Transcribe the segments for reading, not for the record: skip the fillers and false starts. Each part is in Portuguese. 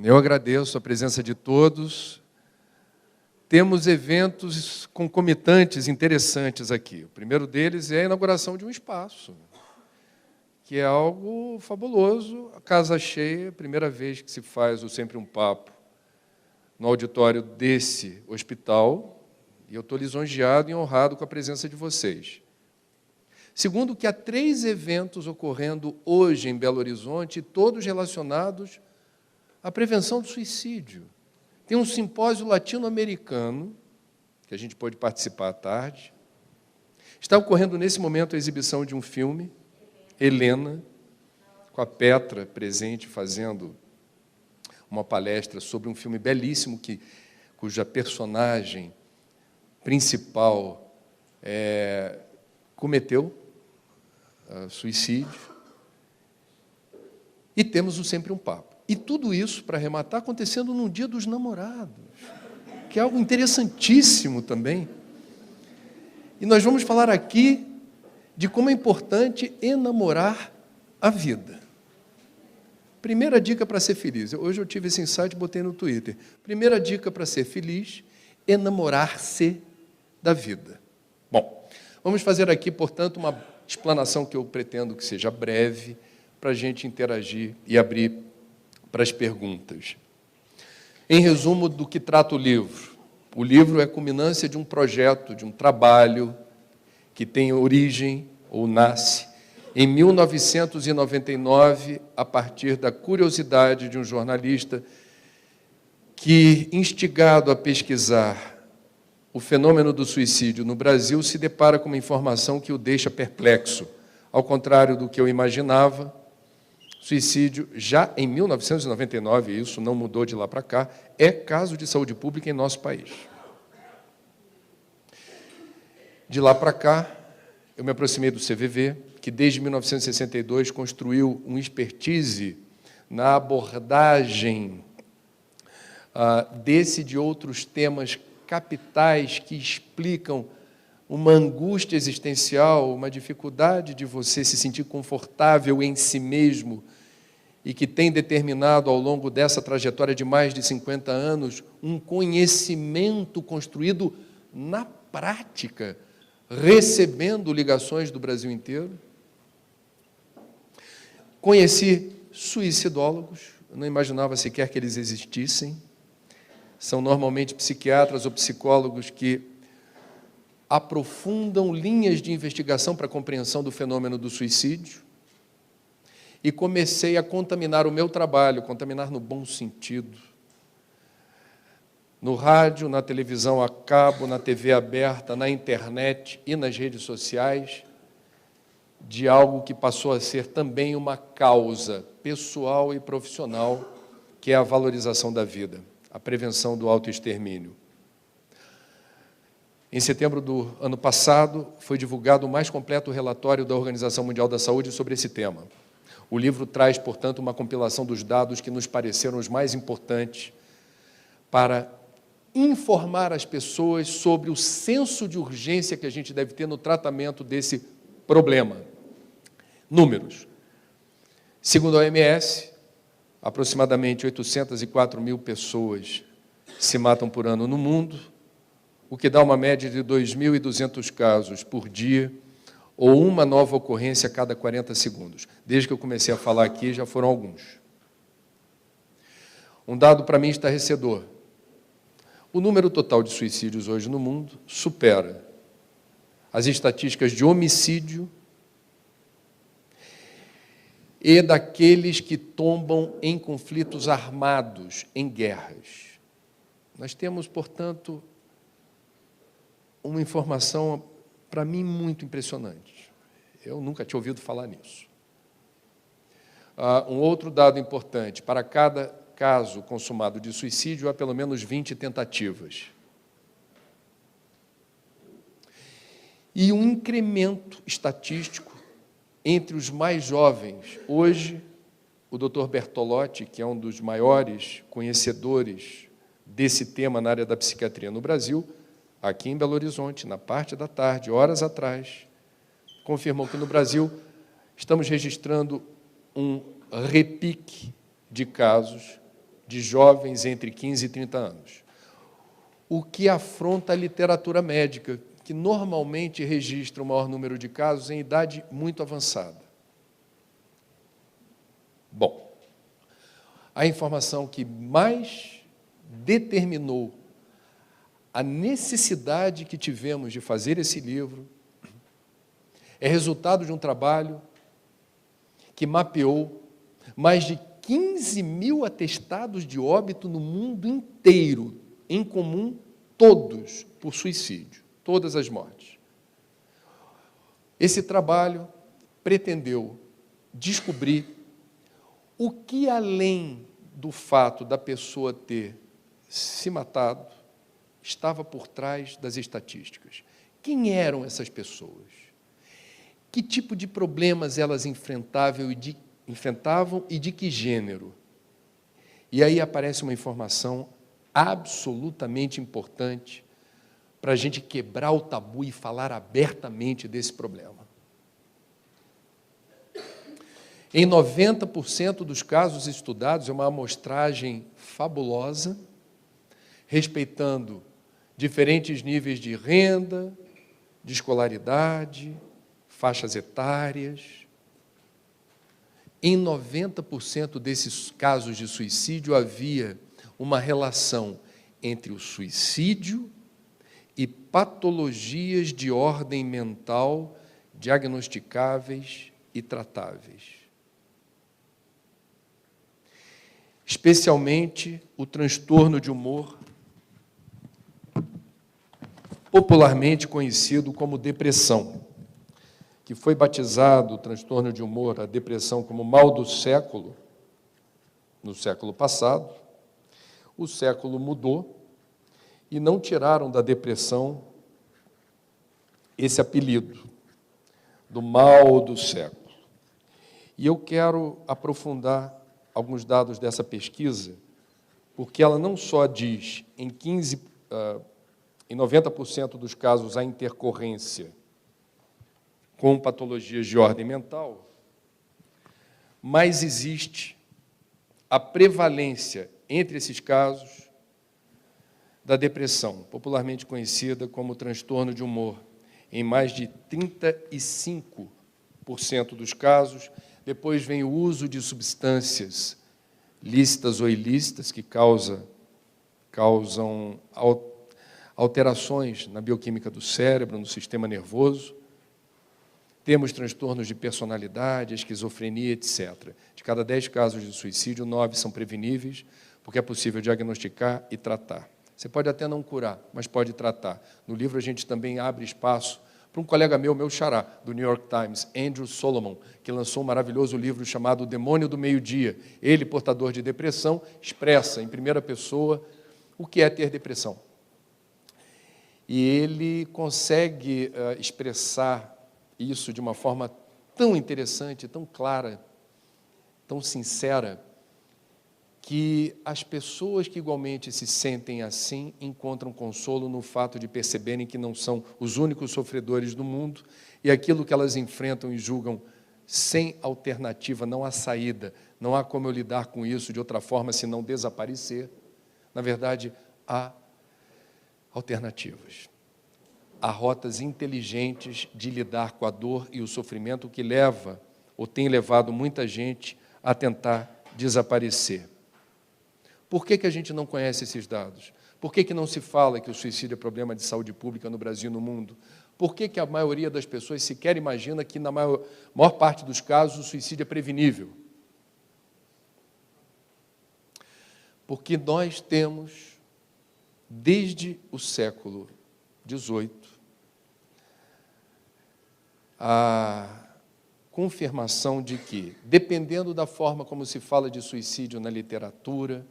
Eu agradeço a presença de todos. Temos eventos concomitantes interessantes aqui. O primeiro deles é a inauguração de um espaço, que é algo fabuloso. A casa cheia, primeira vez que se faz o Sempre um Papo no auditório desse hospital, e eu estou lisonjeado e honrado com a presença de vocês. Segundo, que há 3 eventos ocorrendo hoje em Belo Horizonte, todos relacionados à prevenção do suicídio. Tem um simpósio latino-americano, que a gente pode participar à tarde. Está ocorrendo nesse momento a exibição de um filme, Helena, com a Petra presente fazendo uma palestra sobre um filme belíssimo cuja personagem principal cometeu suicídio. E temos o Sempre um Papo. E tudo isso, para arrematar, acontecendo num Dia dos Namorados, que é algo interessantíssimo também. E nós vamos falar aqui de como é importante enamorar a vida. Primeira dica para ser feliz. Hoje eu tive esse insight e botei no Twitter. Primeira dica para ser feliz, enamorar-se da vida. Bom, vamos fazer aqui, portanto, uma explanação que eu pretendo que seja breve, para a gente interagir e abrir para as perguntas. Em resumo do que trata o livro. O livro é a culminância de um projeto, de um trabalho que tem origem, ou nasce, em 1999, a partir da curiosidade de um jornalista que, instigado a pesquisar o fenômeno do suicídio no Brasil, se depara com uma informação que o deixa perplexo. Ao contrário do que eu imaginava, suicídio, já em 1999, isso não mudou de lá para cá, é caso de saúde pública em nosso país. De lá para cá, eu me aproximei do CVV, que desde 1962 construiu um expertise na abordagem desse e de outros temas capitais que explicam uma angústia existencial, uma dificuldade de você se sentir confortável em si mesmo e que tem determinado ao longo dessa trajetória de mais de 50 anos um conhecimento construído na prática, recebendo ligações do Brasil inteiro. Conheci suicidólogos, eu não imaginava sequer que eles existissem. São normalmente psiquiatras ou psicólogos que aprofundam linhas de investigação para a compreensão do fenômeno do suicídio, e comecei a contaminar o meu trabalho, contaminar no bom sentido, no rádio, na televisão a cabo, na TV aberta, na internet e nas redes sociais, de algo que passou a ser também uma causa pessoal e profissional, que é a valorização da vida, a prevenção do autoextermínio. Em setembro do ano passado, foi divulgado o mais completo relatório da Organização Mundial da Saúde sobre esse tema. O livro traz, portanto, uma compilação dos dados que nos pareceram os mais importantes para informar as pessoas sobre o senso de urgência que a gente deve ter no tratamento desse problema. Números. Segundo a OMS, aproximadamente 804 mil pessoas se matam por ano no mundo, o que dá uma média de 2.200 casos por dia, ou uma nova ocorrência a cada 40 segundos. Desde que eu comecei a falar aqui, já foram alguns. Um dado para mim estarrecedor. O número total de suicídios hoje no mundo supera as estatísticas de homicídio e daqueles que tombam em conflitos armados, em guerras. Nós temos, portanto, uma informação, para mim, muito impressionante. Eu nunca tinha ouvido falar nisso. Um outro dado importante, para cada caso consumado de suicídio, há pelo menos 20 tentativas. E um incremento estatístico entre os mais jovens. Hoje, o Dr. Bertolotti, que é um dos maiores conhecedores desse tema na área da psiquiatria no Brasil, aqui em Belo Horizonte, na parte da tarde, horas atrás, confirmou que no Brasil estamos registrando um repique de casos de jovens entre 15 e 30 anos, o que afronta a literatura médica, que normalmente registra o maior número de casos em idade muito avançada. Bom, a informação que mais determinou a necessidade que tivemos de fazer esse livro é resultado de um trabalho que mapeou mais de 15 mil atestados de óbito no mundo inteiro, em comum todos por suicídio, todas as mortes. Esse trabalho pretendeu descobrir o que, além do fato da pessoa ter se matado, estava por trás das estatísticas. Quem eram essas pessoas? Que tipo de problemas elas enfrentavam e de que gênero? E aí aparece uma informação absolutamente importante para a gente quebrar o tabu e falar abertamente desse problema. Em 90% dos casos estudados, é uma amostragem fabulosa, respeitando diferentes níveis de renda, de escolaridade, faixas etárias. Em 90% desses casos de suicídio havia uma relação entre o suicídio e patologias de ordem mental diagnosticáveis e tratáveis. Especialmente o transtorno de humor, popularmente conhecido como depressão, que foi batizado o transtorno de humor, a depressão, como mal do século, no século passado. O século mudou e não tiraram da depressão esse apelido, do mal do século. E eu quero aprofundar alguns dados dessa pesquisa, porque ela não só diz em 90% dos casos a intercorrência com patologias de ordem mental, mas existe a prevalência entre esses casos da depressão, popularmente conhecida como transtorno de humor, em mais de 35% dos casos. Depois vem o uso de substâncias lícitas ou ilícitas que causam alterações na bioquímica do cérebro, no sistema nervoso. Temos transtornos de personalidade, esquizofrenia, etc. De cada 10 casos de suicídio, 9 são preveníveis, porque é possível diagnosticar e tratar. Você pode até não curar, mas pode tratar. No livro a gente também abre espaço para um colega meu xará, do New York Times, Andrew Solomon, que lançou um maravilhoso livro chamado O Demônio do Meio-Dia. Ele, portador de depressão, expressa em primeira pessoa o que é ter depressão. E ele consegue expressar isso de uma forma tão interessante, tão clara, tão sincera, que as pessoas que igualmente se sentem assim encontram consolo no fato de perceberem que não são os únicos sofredores do mundo e aquilo que elas enfrentam e julgam sem alternativa, não há saída, não há como eu lidar com isso de outra forma senão desaparecer. Na verdade, há alternativas. Há rotas inteligentes de lidar com a dor e o sofrimento que leva ou tem levado muita gente a tentar desaparecer. Por que a gente não conhece esses dados? Por que não se fala que o suicídio é problema de saúde pública no Brasil e no mundo? Por que a maioria das pessoas sequer imagina que, na maior parte dos casos, o suicídio é prevenível? Porque nós temos, desde o século XVIII, a confirmação de que, dependendo da forma como se fala de suicídio na literatura,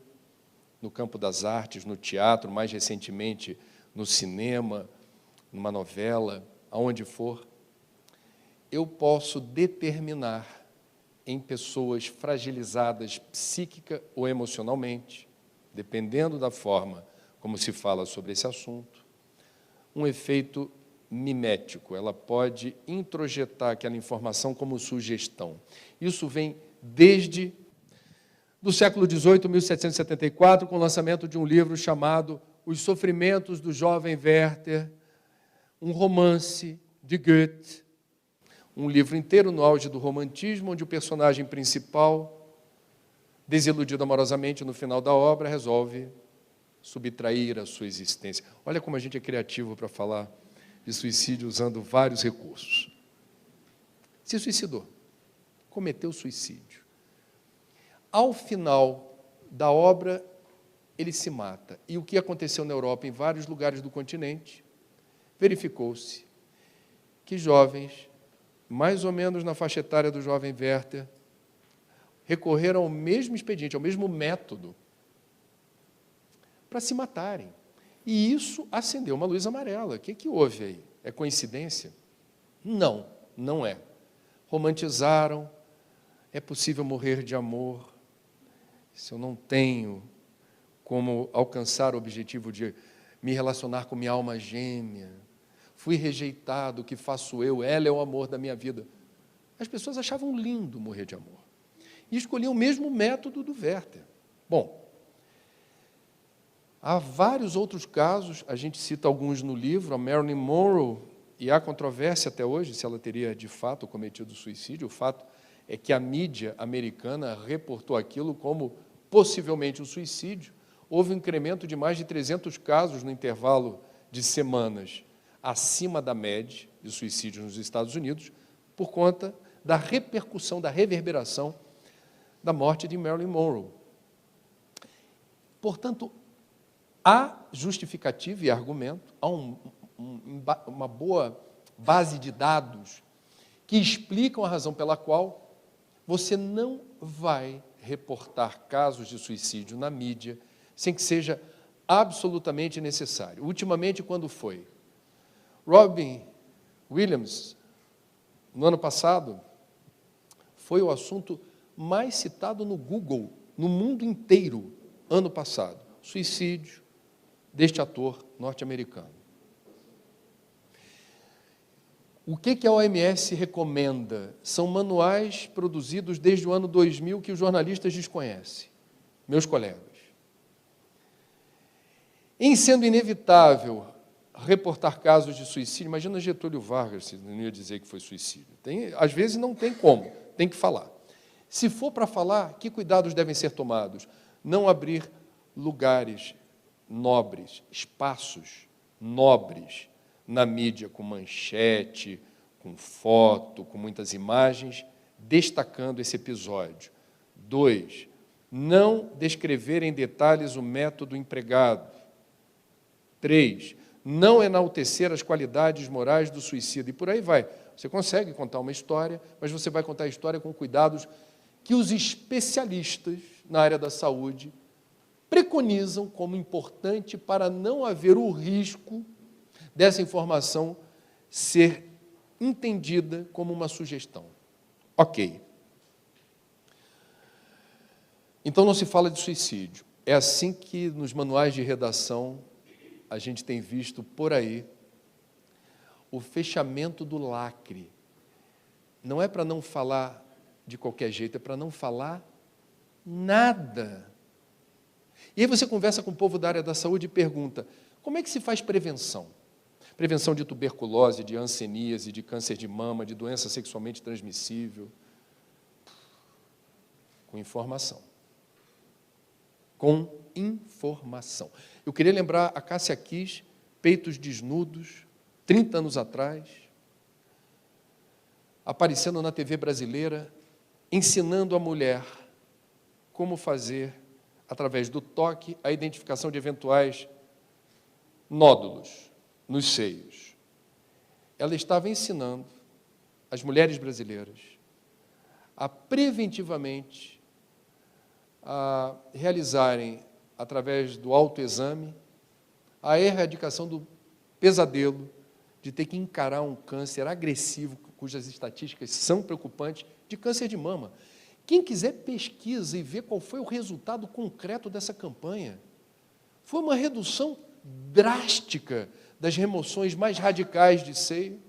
no campo das artes, no teatro, mais recentemente no cinema, numa novela, aonde for, eu posso determinar em pessoas fragilizadas psíquica ou emocionalmente, dependendo da forma como se fala sobre esse assunto, um efeito mimético. Ela pode introjetar aquela informação como sugestão. Isso vem desde do século XVIII, 1774, com o lançamento de um livro chamado Os Sofrimentos do Jovem Werther, um romance de Goethe, um livro inteiro no auge do romantismo, onde o personagem principal, desiludido amorosamente no final da obra, resolve subtrair a sua existência. Olha como a gente é criativo para falar de suicídio usando vários recursos. Se suicidou, cometeu suicídio. Ao final da obra, ele se mata. E o que aconteceu na Europa, em vários lugares do continente, verificou-se que jovens, mais ou menos na faixa etária do jovem Werther, recorreram ao mesmo expediente, ao mesmo método, para se matarem. E isso acendeu uma luz amarela. O que houve aí? É coincidência? Não, não é. Romantizaram, é possível morrer de amor. Se eu não tenho como alcançar o objetivo de me relacionar com minha alma gêmea, fui rejeitado, o que faço eu? Ela é o amor da minha vida. As pessoas achavam lindo morrer de amor. E escolhiam o mesmo método do Werther. Bom, há vários outros casos, a gente cita alguns no livro, a Marilyn Monroe, e há controvérsia até hoje se ela teria de fato cometido suicídio. O fato é que a mídia americana reportou aquilo como possivelmente um suicídio. Houve um incremento de mais de 300 casos no intervalo de semanas acima da média de suicídios nos Estados Unidos, por conta da repercussão, da reverberação da morte de Marilyn Monroe. Portanto, há justificativa e argumento, há uma boa base de dados que explicam a razão pela qual você não vai reportar casos de suicídio na mídia sem que seja absolutamente necessário. Ultimamente, quando foi? Robin Williams, no ano passado, foi o assunto mais citado no Google, no mundo inteiro, ano passado. Suicídio deste ator norte-americano. O que a OMS recomenda? São manuais produzidos desde o ano 2000 que os jornalistas desconhecem, meus colegas. Em sendo inevitável reportar casos de suicídio, imagina Getúlio Vargas, se não ia dizer que foi suicídio. Às vezes não tem como, tem que falar. Se for para falar, que cuidados devem ser tomados? Não abrir lugares nobres, espaços nobres na mídia, com manchete, com foto, com muitas imagens, destacando esse episódio. 2, não descrever em detalhes o método empregado. 3, não enaltecer as qualidades morais do suicida. E por aí vai. Você consegue contar uma história, mas você vai contar a história com cuidados que os especialistas na área da saúde preconizam como importante para não haver o risco dessa informação ser entendida como uma sugestão. Ok. Então não se fala de suicídio. É assim que nos manuais de redação a gente tem visto por aí o fechamento do lacre. Não é para não falar de qualquer jeito, é para não falar nada. E aí você conversa com o povo da área da saúde e pergunta, como é que se faz prevenção? Prevenção de tuberculose, de hanseníase, de câncer de mama, de doença sexualmente transmissível. Com informação. Com informação. Eu queria lembrar a Cássia Kiss, peitos desnudos, 30 anos atrás, aparecendo na TV brasileira, ensinando a mulher como fazer, através do toque, a identificação de eventuais nódulos nos seios. Ela estava ensinando as mulheres brasileiras a preventivamente a realizarem, através do autoexame, a erradicação do pesadelo de ter que encarar um câncer agressivo, cujas estatísticas são preocupantes, de câncer de mama. Quem quiser pesquisa e ver qual foi o resultado concreto dessa campanha. Foi uma redução drástica das remoções mais radicais de seio.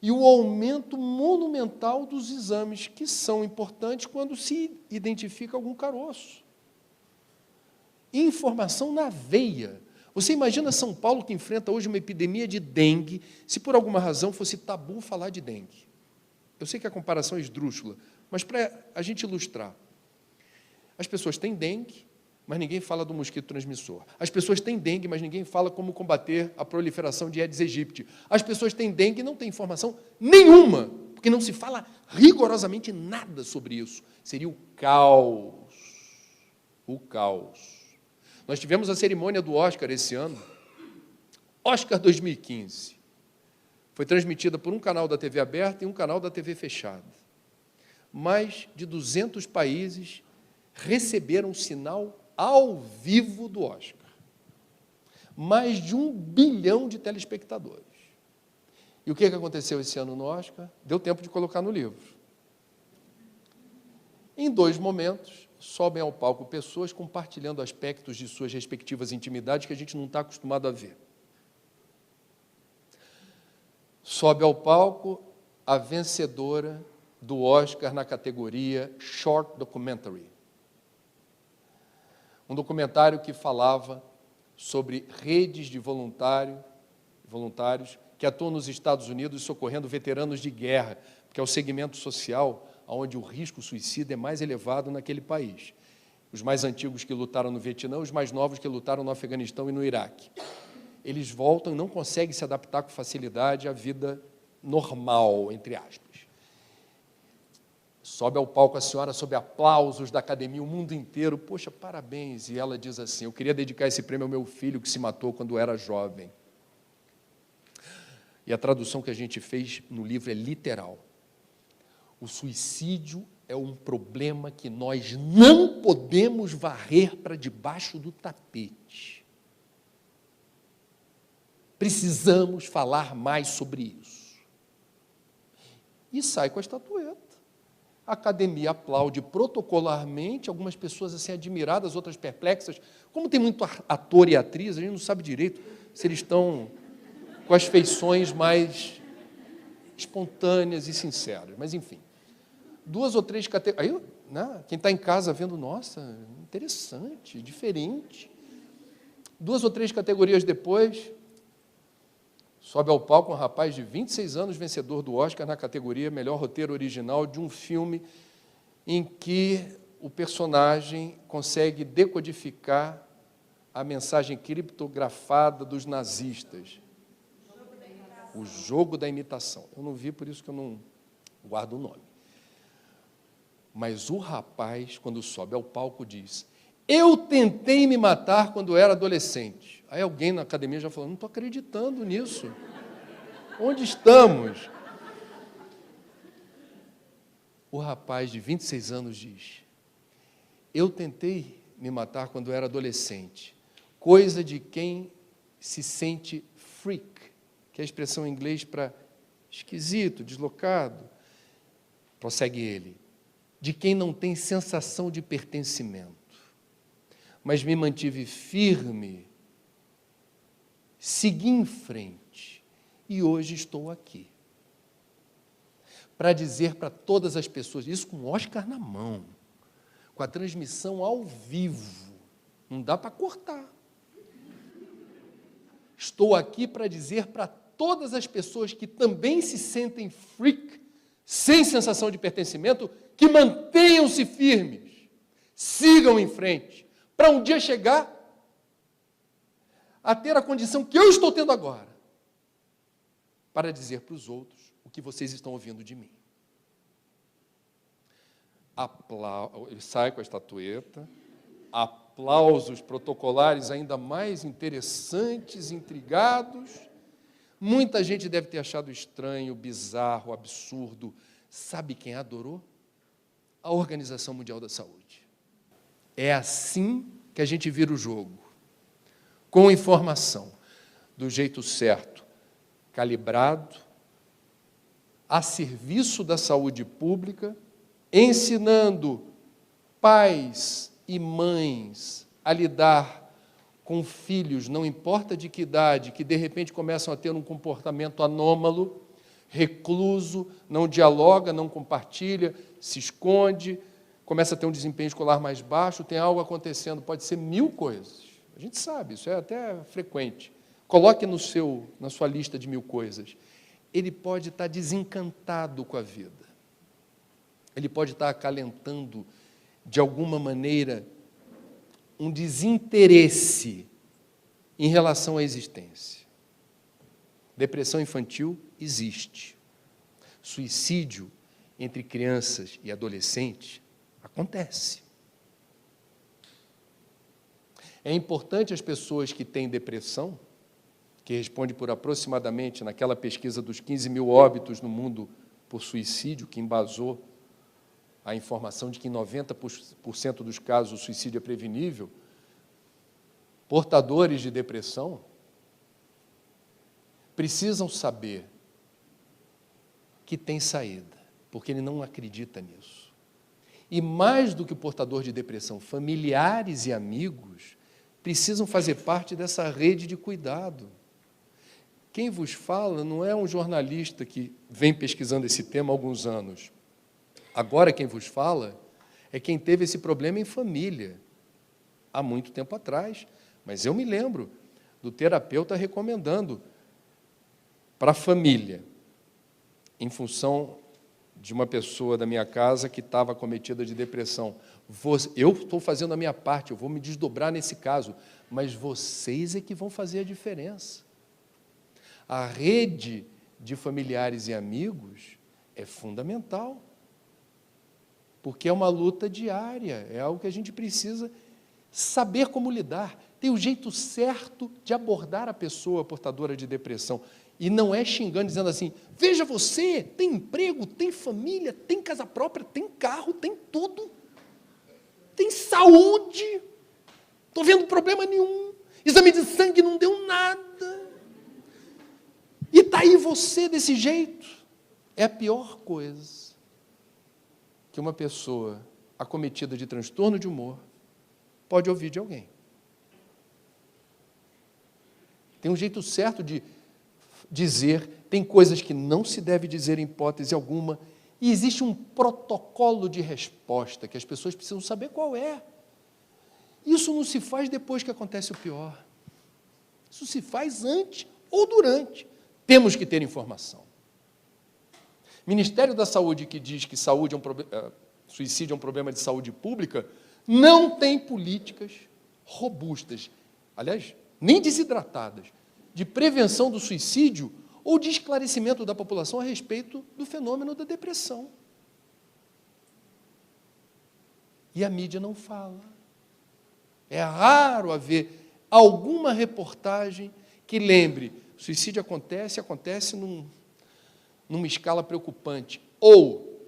e o aumento monumental dos exames, que são importantes quando se identifica algum caroço. Informação na veia. Você imagina São Paulo, que enfrenta hoje uma epidemia de dengue, se por alguma razão fosse tabu falar de dengue. Eu sei que a comparação é esdrúxula, mas para a gente ilustrar. As pessoas têm dengue, mas ninguém fala do mosquito transmissor. As pessoas têm dengue, mas ninguém fala como combater a proliferação de Aedes aegypti. As pessoas têm dengue e não têm informação nenhuma, porque não se fala rigorosamente nada sobre isso. Seria o caos. O caos. Nós tivemos a cerimônia do Oscar esse ano, Oscar 2015. Foi transmitida por um canal da TV aberta e um canal da TV fechada. Mais de 200 países receberam o sinal ao vivo do Oscar. Mais de 1 bilhão de telespectadores. E o que aconteceu esse ano no Oscar? Deu tempo de colocar no livro. Em 2 momentos, sobem ao palco pessoas compartilhando aspectos de suas respectivas intimidades que a gente não está acostumado a ver. Sobe ao palco a vencedora do Oscar na categoria Short Documentary. Um documentário que falava sobre redes de voluntários que atuam nos Estados Unidos socorrendo veteranos de guerra, porque é o segmento social onde o risco suicida é mais elevado naquele país. Os mais antigos que lutaram no Vietnã, os mais novos que lutaram no Afeganistão e no Iraque. Eles voltam e não conseguem se adaptar com facilidade à vida normal, entre aspas. Sobe ao palco a senhora sob aplausos da academia, o mundo inteiro, poxa, parabéns. E ela diz assim, eu queria dedicar esse prêmio ao meu filho que se matou quando era jovem. E a tradução que a gente fez no livro é literal. O suicídio é um problema que nós não podemos varrer para debaixo do tapete. Precisamos falar mais sobre isso. E sai com a estatueta. A academia aplaude protocolarmente, algumas pessoas assim admiradas, outras perplexas. Como tem muito ator e atriz, a gente não sabe direito se eles estão com as feições mais espontâneas e sinceras. Mas, enfim, 2 ou 3 categorias. Aí, né, quem está em casa vendo, nossa, interessante, diferente. 2 ou 3 categorias depois, sobe ao palco um rapaz de 26 anos, vencedor do Oscar na categoria Melhor Roteiro Original de um filme em que o personagem consegue decodificar a mensagem criptografada dos nazistas. O Jogo da Imitação. Eu não vi, por isso que eu não guardo o nome. Mas o rapaz, quando sobe ao palco, diz, eu tentei me matar quando era adolescente. Aí alguém na academia já falou, não estou acreditando nisso. Onde estamos? O rapaz de 26 anos diz, eu tentei me matar quando era adolescente. Coisa de quem se sente freak, que é a expressão em inglês para esquisito, deslocado. Prossegue ele. De quem não tem sensação de pertencimento. Mas me mantive firme, segui em frente e hoje estou aqui. Para dizer para todas as pessoas, isso com o Oscar na mão, com a transmissão ao vivo, não dá para cortar. Estou aqui para dizer para todas as pessoas que também se sentem freak, sem sensação de pertencimento, que mantenham-se firmes, sigam em frente, para um dia chegar a ter a condição que eu estou tendo agora, para dizer para os outros o que vocês estão ouvindo de mim. Ele sai com a estatueta, aplausos protocolares ainda mais interessantes, intrigados. Muita gente deve ter achado estranho, bizarro, absurdo. Sabe quem adorou? A Organização Mundial da Saúde. É assim que a gente vira o jogo, com informação, do jeito certo, calibrado, a serviço da saúde pública, ensinando pais e mães a lidar com filhos, não importa de que idade, que de repente começam a ter um comportamento anômalo, recluso, não dialoga, não compartilha, se esconde, começa a ter um desempenho escolar mais baixo, tem algo acontecendo, pode ser 1000 coisas. A gente sabe, isso é até frequente. Coloque na sua lista de 1000 coisas. Ele pode estar desencantado com a vida. Ele pode estar acalentando, de alguma maneira, um desinteresse em relação à existência. Depressão infantil existe. Suicídio entre crianças e adolescentes acontece. É importante as pessoas que têm depressão, que responde por aproximadamente, naquela pesquisa dos 15 mil óbitos no mundo por suicídio, que embasou a informação de que em 90% dos casos o suicídio é prevenível, portadores de depressão precisam saber que tem saída, porque ele não acredita nisso. E mais do que o portador de depressão, familiares e amigos precisam fazer parte dessa rede de cuidado. Quem vos fala não é um jornalista que vem pesquisando esse tema há alguns anos. Agora quem vos fala é quem teve esse problema em família, há muito tempo atrás. Mas eu me lembro do terapeuta recomendando para a família, em função de uma pessoa da minha casa que estava acometida de depressão. Eu estou fazendo a minha parte, eu vou me desdobrar nesse caso, mas vocês é que vão fazer a diferença. A rede de familiares e amigos é fundamental, porque é uma luta diária, é algo que a gente precisa saber como lidar. Tem o jeito certo de abordar a pessoa portadora de depressão. E não é xingando, dizendo assim, veja você, tem emprego, tem família, tem casa própria, tem carro, tem tudo. Tem saúde, estou vendo problema nenhum. Exame de sangue não deu nada. E está aí você desse jeito. É a pior coisa que uma pessoa acometida de transtorno de humor pode ouvir de alguém. Tem um jeito certo de dizer, tem coisas que não se deve dizer em hipótese alguma, e existe um protocolo de resposta que as pessoas precisam saber qual é. Isso não se faz depois que acontece o pior. Isso se faz antes ou durante. Temos que ter informação. Ministério da Saúde, que diz que suicídio é um problema de saúde pública, não tem políticas robustas, aliás, nem desidratadas, de prevenção do suicídio ou de esclarecimento da população a respeito do fenômeno da depressão. E a mídia não fala. É raro haver alguma reportagem que lembre, o suicídio acontece numa escala preocupante. Ou,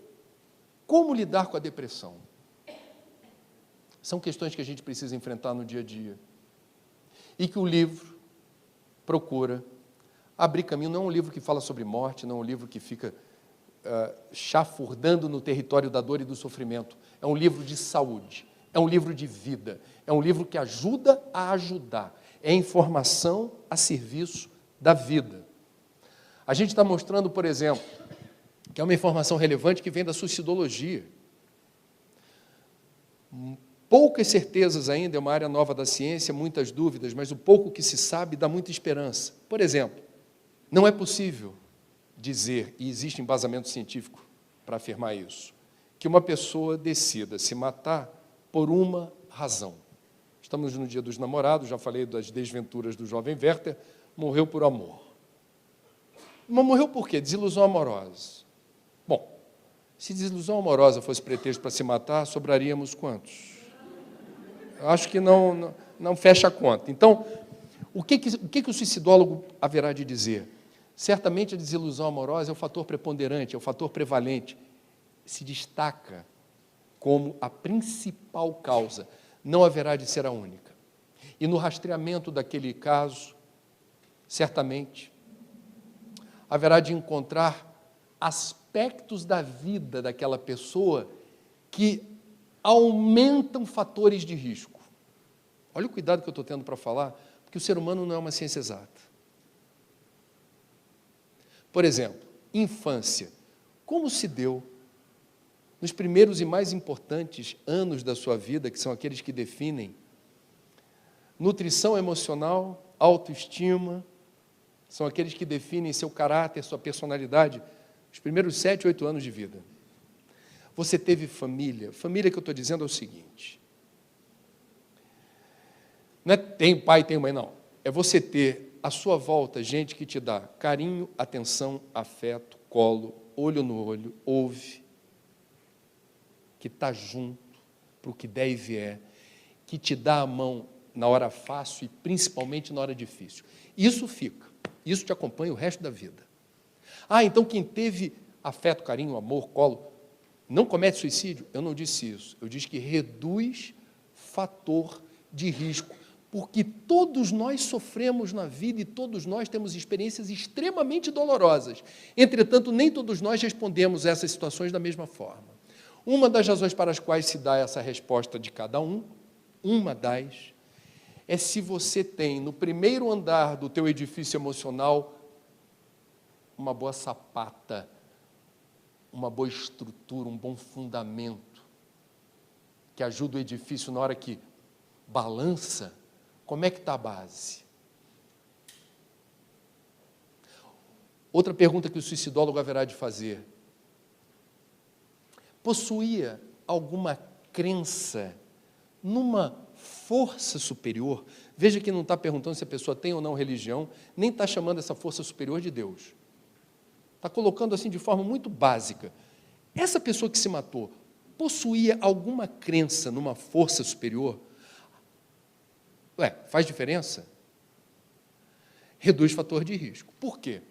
como lidar com a depressão? São questões que a gente precisa enfrentar no dia a dia. E que o livro procura abrir caminho. Não é um livro que fala sobre morte, não é um livro que fica chafurdando no território da dor e do sofrimento. É um livro de saúde, é um livro de vida, é um livro que ajuda a ajudar. É informação a serviço da vida. A gente está mostrando, por exemplo, que é uma informação relevante que vem da suicidologia. Poucas certezas ainda, é uma área nova da ciência, muitas dúvidas, mas o pouco que se sabe dá muita esperança. Por exemplo, não é possível dizer, e existe embasamento científico para afirmar isso, que uma pessoa decida se matar por uma razão. Estamos no Dia dos Namorados, já falei das desventuras do jovem Werther, morreu por amor. Mas morreu por quê? Desilusão amorosa. Bom, se desilusão amorosa fosse pretexto para se matar, sobraríamos quantos? Acho que não fecha a conta. Então, o que o suicidólogo haverá de dizer? Certamente a desilusão amorosa é o fator preponderante, é o fator prevalente. Se destaca como a principal causa. Não haverá de ser a única. E no rastreamento daquele caso, certamente, haverá de encontrar aspectos da vida daquela pessoa que aumentam fatores de risco. Olha o cuidado que eu estou tendo para falar, porque o ser humano não é uma ciência exata. Por exemplo, infância, como se deu nos primeiros e mais importantes anos da sua vida, que são aqueles que definem nutrição emocional, autoestima, são aqueles que definem seu caráter, sua personalidade, os primeiros 7, 8 anos de vida. Você teve família. Família que eu estou dizendo é o seguinte, não é tem pai, tem mãe, não. É você ter à sua volta gente que te dá carinho, atenção, afeto, colo, olho no olho, ouve, que está junto para o que der e vier, que te dá a mão na hora fácil e principalmente na hora difícil. Isso fica, isso te acompanha o resto da vida. Ah, então quem teve afeto, carinho, amor, colo, não comete suicídio? Eu não disse isso, eu disse que reduz fator de risco, porque todos nós sofremos na vida e todos nós temos experiências extremamente dolorosas. Entretanto, nem todos nós respondemos a essas situações da mesma forma. Uma das razões para as quais se dá essa resposta de cada um, uma das, é se você tem no primeiro andar do teu edifício emocional uma boa sapata, uma boa estrutura, um bom fundamento, que ajuda o edifício na hora que balança. Como é que está a base? Outra pergunta que o suicidólogo haverá de fazer: possuía alguma crença numa força superior? Veja que não está perguntando se a pessoa tem ou não religião, nem está chamando essa força superior de Deus. Está colocando assim de forma muito básica. Essa pessoa que se matou possuía alguma crença numa força superior? Faz diferença? Reduz fator de risco. Por quê?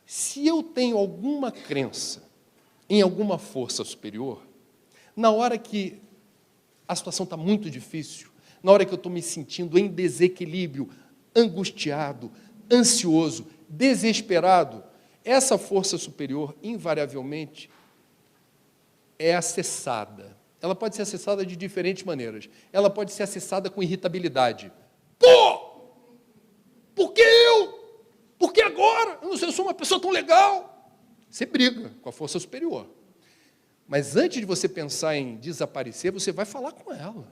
Se eu tenho alguma crença em alguma força superior, na hora que a situação está muito difícil, na hora que eu estou me sentindo em desequilíbrio, angustiado, ansioso, desesperado, essa força superior, invariavelmente, é acessada. Ela pode ser acessada de diferentes maneiras. Ela pode ser acessada com irritabilidade. Pô! Por que eu? Por que agora? Eu não sei, eu sou uma pessoa tão legal. Você briga com a força superior. Mas antes de você pensar em desaparecer, você vai falar com ela.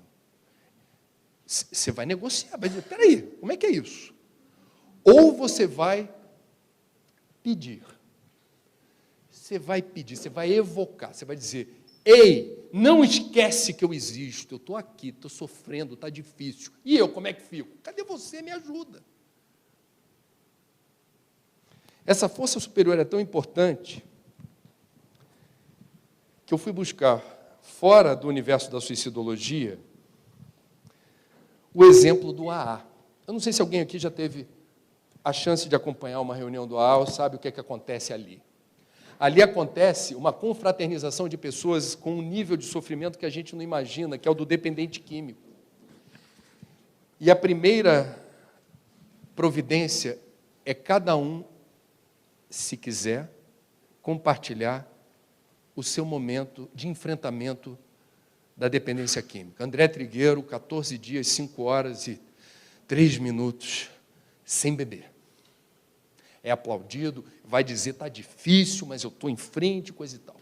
Você vai negociar, vai dizer, peraí, como é que é isso? Ou você vai pedir. Você vai pedir, você vai evocar, você vai dizer, ei, não esquece que eu existo, eu estou aqui, estou sofrendo, está difícil. E eu, como é que fico? Cadê você? Me ajuda. Essa força superior é tão importante que eu fui buscar, fora do universo da suicidologia, o exemplo do AA. Eu não sei se alguém aqui já teve a chance de acompanhar uma reunião do AA ou sabe o que é que acontece ali. Ali acontece uma confraternização de pessoas com um nível de sofrimento que a gente não imagina, que é o do dependente químico. E a primeira providência é cada um, se quiser, compartilhar o seu momento de enfrentamento da dependência química. André Trigueiro, 14 dias, 5 horas e 3 minutos, sem beber. É aplaudido, vai dizer, está difícil, mas eu estou em frente, coisa e tal.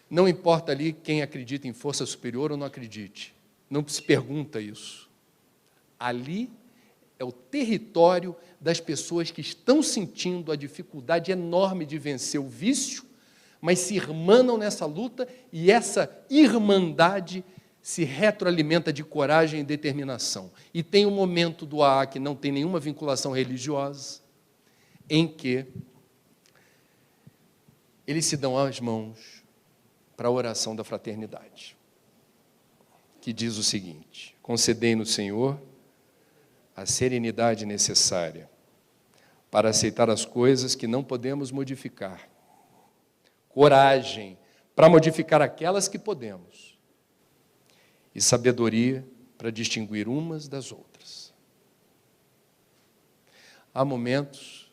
Não importa ali quem acredita em força superior ou não acredite, não se pergunta isso. Ali é o território das pessoas que estão sentindo a dificuldade enorme de vencer o vício, mas se irmanam nessa luta e essa irmandade se retroalimenta de coragem e determinação. E tem um momento do AA que não tem nenhuma vinculação religiosa, em que eles se dão as mãos para a oração da fraternidade, que diz o seguinte: concedei-nos, Senhor, a serenidade necessária para aceitar as coisas que não podemos modificar, coragem para modificar aquelas que podemos, e sabedoria para distinguir umas das outras. Há momentos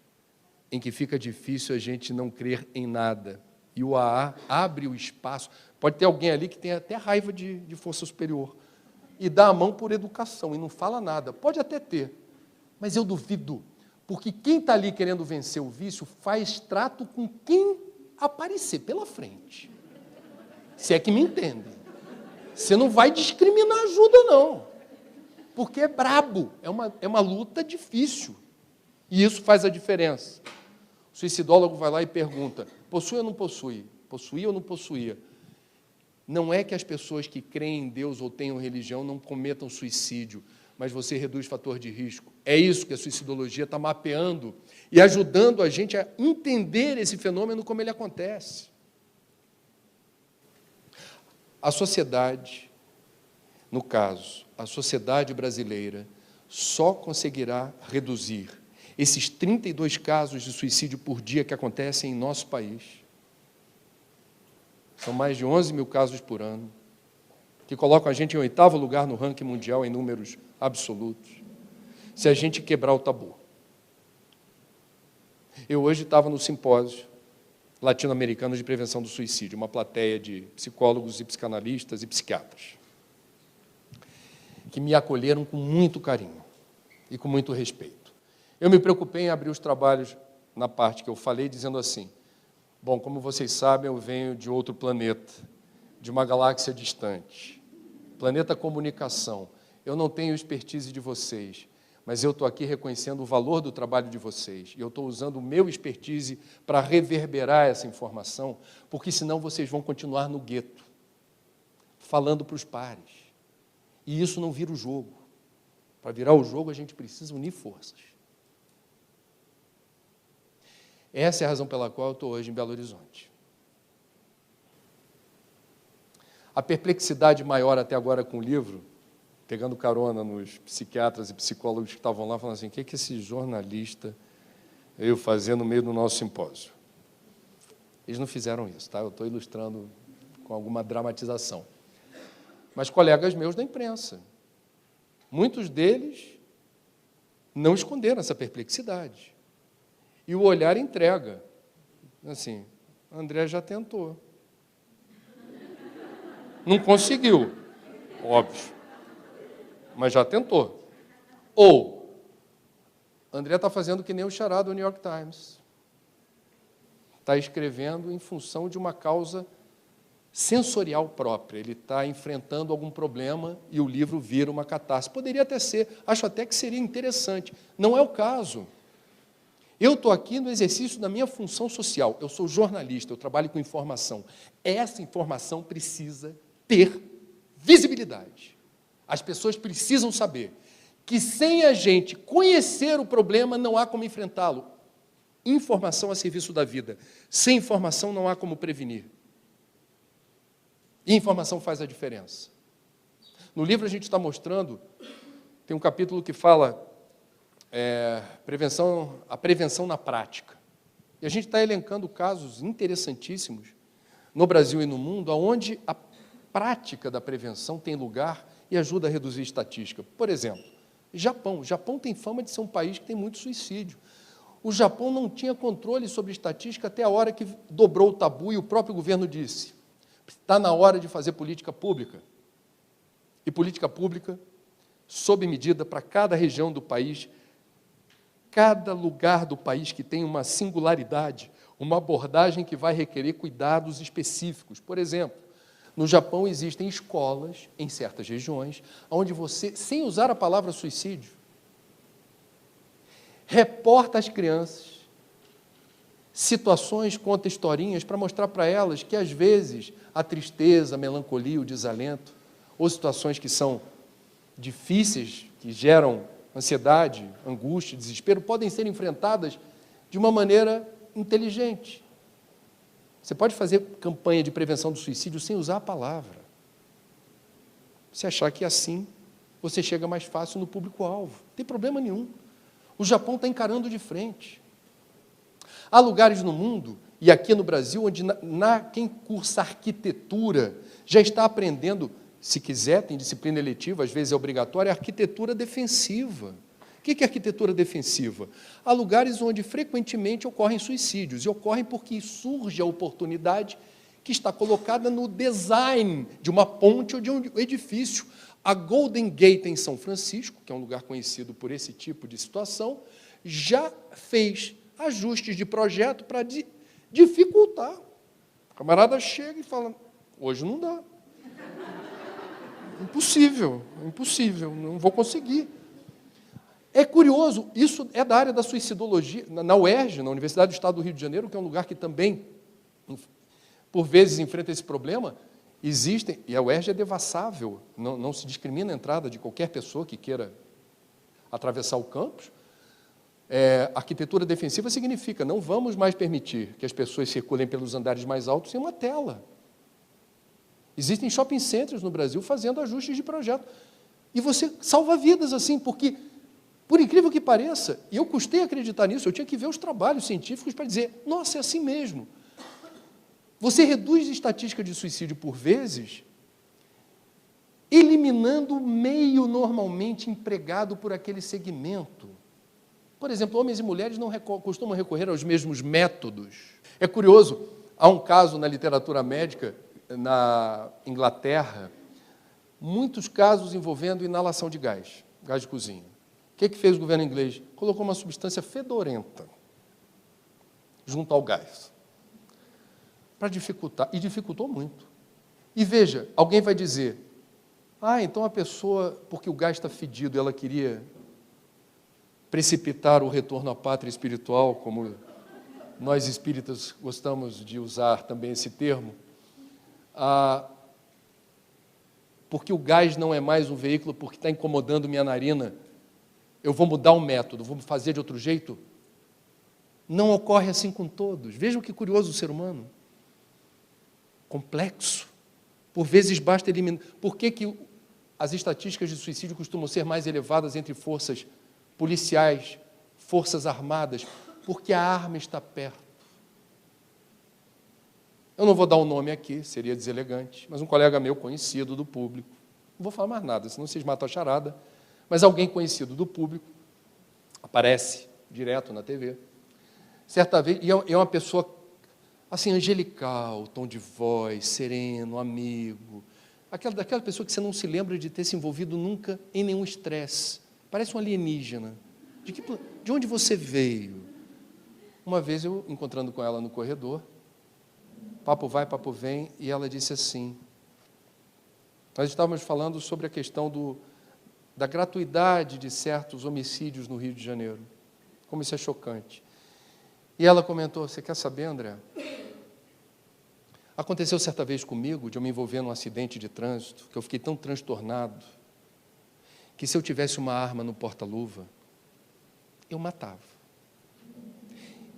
em que fica difícil a gente não crer em nada, e o AA abre o espaço. Pode ter alguém ali que tem até raiva de força superior, e dá a mão por educação, e não fala nada. Pode até ter, mas eu duvido, Porque quem está ali querendo vencer o vício faz trato com quem aparecer pela frente. Se é que me entendem. Você não vai discriminar ajuda, não. Porque é brabo, é uma luta difícil. E isso faz a diferença. O suicidólogo vai lá e pergunta, possui ou não possui? Possuía ou não possuía? Não é que as pessoas que creem em Deus ou tenham religião não cometam suicídio, mas você reduz fator de risco. É isso que a suicidologia está mapeando e ajudando a gente a entender esse fenômeno como ele acontece. A sociedade, no caso, a sociedade brasileira, só conseguirá reduzir esses 32 casos de suicídio por dia que acontecem em nosso país. São mais de 11 mil casos por ano, que colocam a gente em 8º lugar no ranking mundial em números absolutos, se a gente quebrar o tabu. Eu hoje estava no simpósio latino-americano de prevenção do suicídio, uma plateia de psicólogos e psicanalistas e psiquiatras, que me acolheram com muito carinho e com muito respeito. Eu me preocupei em abrir os trabalhos na parte que eu falei, dizendo assim, bom, como vocês sabem, eu venho de outro planeta, de uma galáxia distante, planeta comunicação. Eu não tenho expertise de vocês, mas eu estou aqui reconhecendo o valor do trabalho de vocês, e eu estou usando o meu expertise para reverberar essa informação, porque senão vocês vão continuar no gueto, falando para os pares. E isso não vira o jogo. Para virar o jogo, a gente precisa unir forças. Essa é a razão pela qual eu estou hoje em Belo Horizonte. A perplexidade maior até agora com o livro, pegando carona nos psiquiatras e psicólogos que estavam lá, falando assim, o que é que esse jornalista veio fazer no meio do nosso simpósio? Eles não fizeram isso, tá? Eu estou ilustrando com alguma dramatização. Mas colegas meus da imprensa, muitos deles não esconderam essa perplexidade. E o olhar entrega. Assim, André já tentou. Não conseguiu, óbvio, mas já tentou. Ou, André está fazendo que nem o xará do New York Times. Está escrevendo em função de uma causa sensorial própria. Ele está enfrentando algum problema e o livro vira uma catástrofe. Poderia até ser, acho até que seria interessante. Não é o caso. Eu estou aqui no exercício da minha função social. Eu sou jornalista, eu trabalho com informação. Essa informação precisa ter visibilidade. As pessoas precisam saber que sem a gente conhecer o problema, não há como enfrentá-lo. Informação a serviço da vida. Sem informação, não há como prevenir. E informação faz a diferença. No livro a gente está mostrando, tem um capítulo que fala a prevenção na prática. E a gente está elencando casos interessantíssimos no Brasil e no mundo, onde a prática da prevenção tem lugar e ajuda a reduzir estatística. Por exemplo, Japão. O Japão tem fama de ser um país que tem muito suicídio. O Japão não tinha controle sobre estatística até a hora que dobrou o tabu e o próprio governo disse, está na hora de fazer política pública. E política pública, sob medida para cada região do país, cada lugar do país que tem uma singularidade, uma abordagem que vai requerer cuidados específicos. Por exemplo, no Japão existem escolas, em certas regiões, onde você, sem usar a palavra suicídio, reporta às crianças situações, conta historinhas para mostrar para elas que, às vezes, a tristeza, a melancolia, o desalento, ou situações que são difíceis, que geram ansiedade, angústia, desespero, podem ser enfrentadas de uma maneira inteligente. Você pode fazer campanha de prevenção do suicídio sem usar a palavra. Você achar que assim você chega mais fácil no público-alvo. Não tem problema nenhum. O Japão está encarando de frente. Há lugares no mundo, e aqui no Brasil, onde quem cursa arquitetura já está aprendendo, se quiser, tem disciplina eletiva, às vezes é obrigatória, a arquitetura defensiva. O que é arquitetura defensiva? Há lugares onde frequentemente ocorrem suicídios, e ocorrem porque surge a oportunidade que está colocada no design de uma ponte ou de um edifício. A Golden Gate, em São Francisco, que é um lugar conhecido por esse tipo de situação, já fez ajustes de projeto para dificultar. O camarada chega e fala, hoje não dá. Impossível, não vou conseguir. É curioso, isso é da área da suicidologia, na UERJ, na Universidade do Estado do Rio de Janeiro, que é um lugar que também, por vezes, enfrenta esse problema. Existem, e a UERJ é devassável, não se discrimina a entrada de qualquer pessoa que queira atravessar o campus. Arquitetura defensiva significa, não vamos mais permitir que as pessoas circulem pelos andares mais altos sem uma tela. Existem shopping centers no Brasil fazendo ajustes de projeto. E você salva vidas assim, porque, por incrível que pareça, e eu custei acreditar nisso, eu tinha que ver os trabalhos científicos para dizer, nossa, é assim mesmo. Você reduz a estatística de suicídio por vezes, eliminando o meio normalmente empregado por aquele segmento. Por exemplo, homens e mulheres não costumam recorrer aos mesmos métodos. É curioso, há um caso na literatura médica, na Inglaterra, muitos casos envolvendo inalação de gás de cozinha. O que fez o governo inglês? Colocou uma substância fedorenta junto ao gás, para dificultar, e dificultou muito. E veja, alguém vai dizer, então a pessoa, porque o gás está fedido, ela queria precipitar o retorno à pátria espiritual, como nós espíritas gostamos de usar também esse termo, porque o gás não é mais um veículo, porque está incomodando minha narina, eu vou mudar o método, vou fazer de outro jeito? Não ocorre assim com todos. Vejam que curioso o ser humano. Complexo. Por vezes basta eliminar. Por que as estatísticas de suicídio costumam ser mais elevadas entre forças policiais, forças armadas? Porque a arma está perto. Eu não vou dar o nome aqui, seria deselegante, mas um colega meu conhecido do público, não vou falar mais nada, senão vocês matam a charada, mas alguém conhecido do público, aparece direto na TV, certa vez, e é uma pessoa assim, angelical, tom de voz, sereno, amigo, daquela pessoa que você não se lembra de ter se envolvido nunca em nenhum estresse, parece um alienígena. De onde você veio? Uma vez eu, encontrando com ela no corredor, papo vai, papo vem, e ela disse assim, nós estávamos falando sobre a questão da gratuidade de certos homicídios no Rio de Janeiro, como isso é chocante. E ela comentou, você quer saber, André? Aconteceu certa vez comigo, de eu me envolver num acidente de trânsito, que eu fiquei tão transtornado, que se eu tivesse uma arma no porta-luva, eu matava.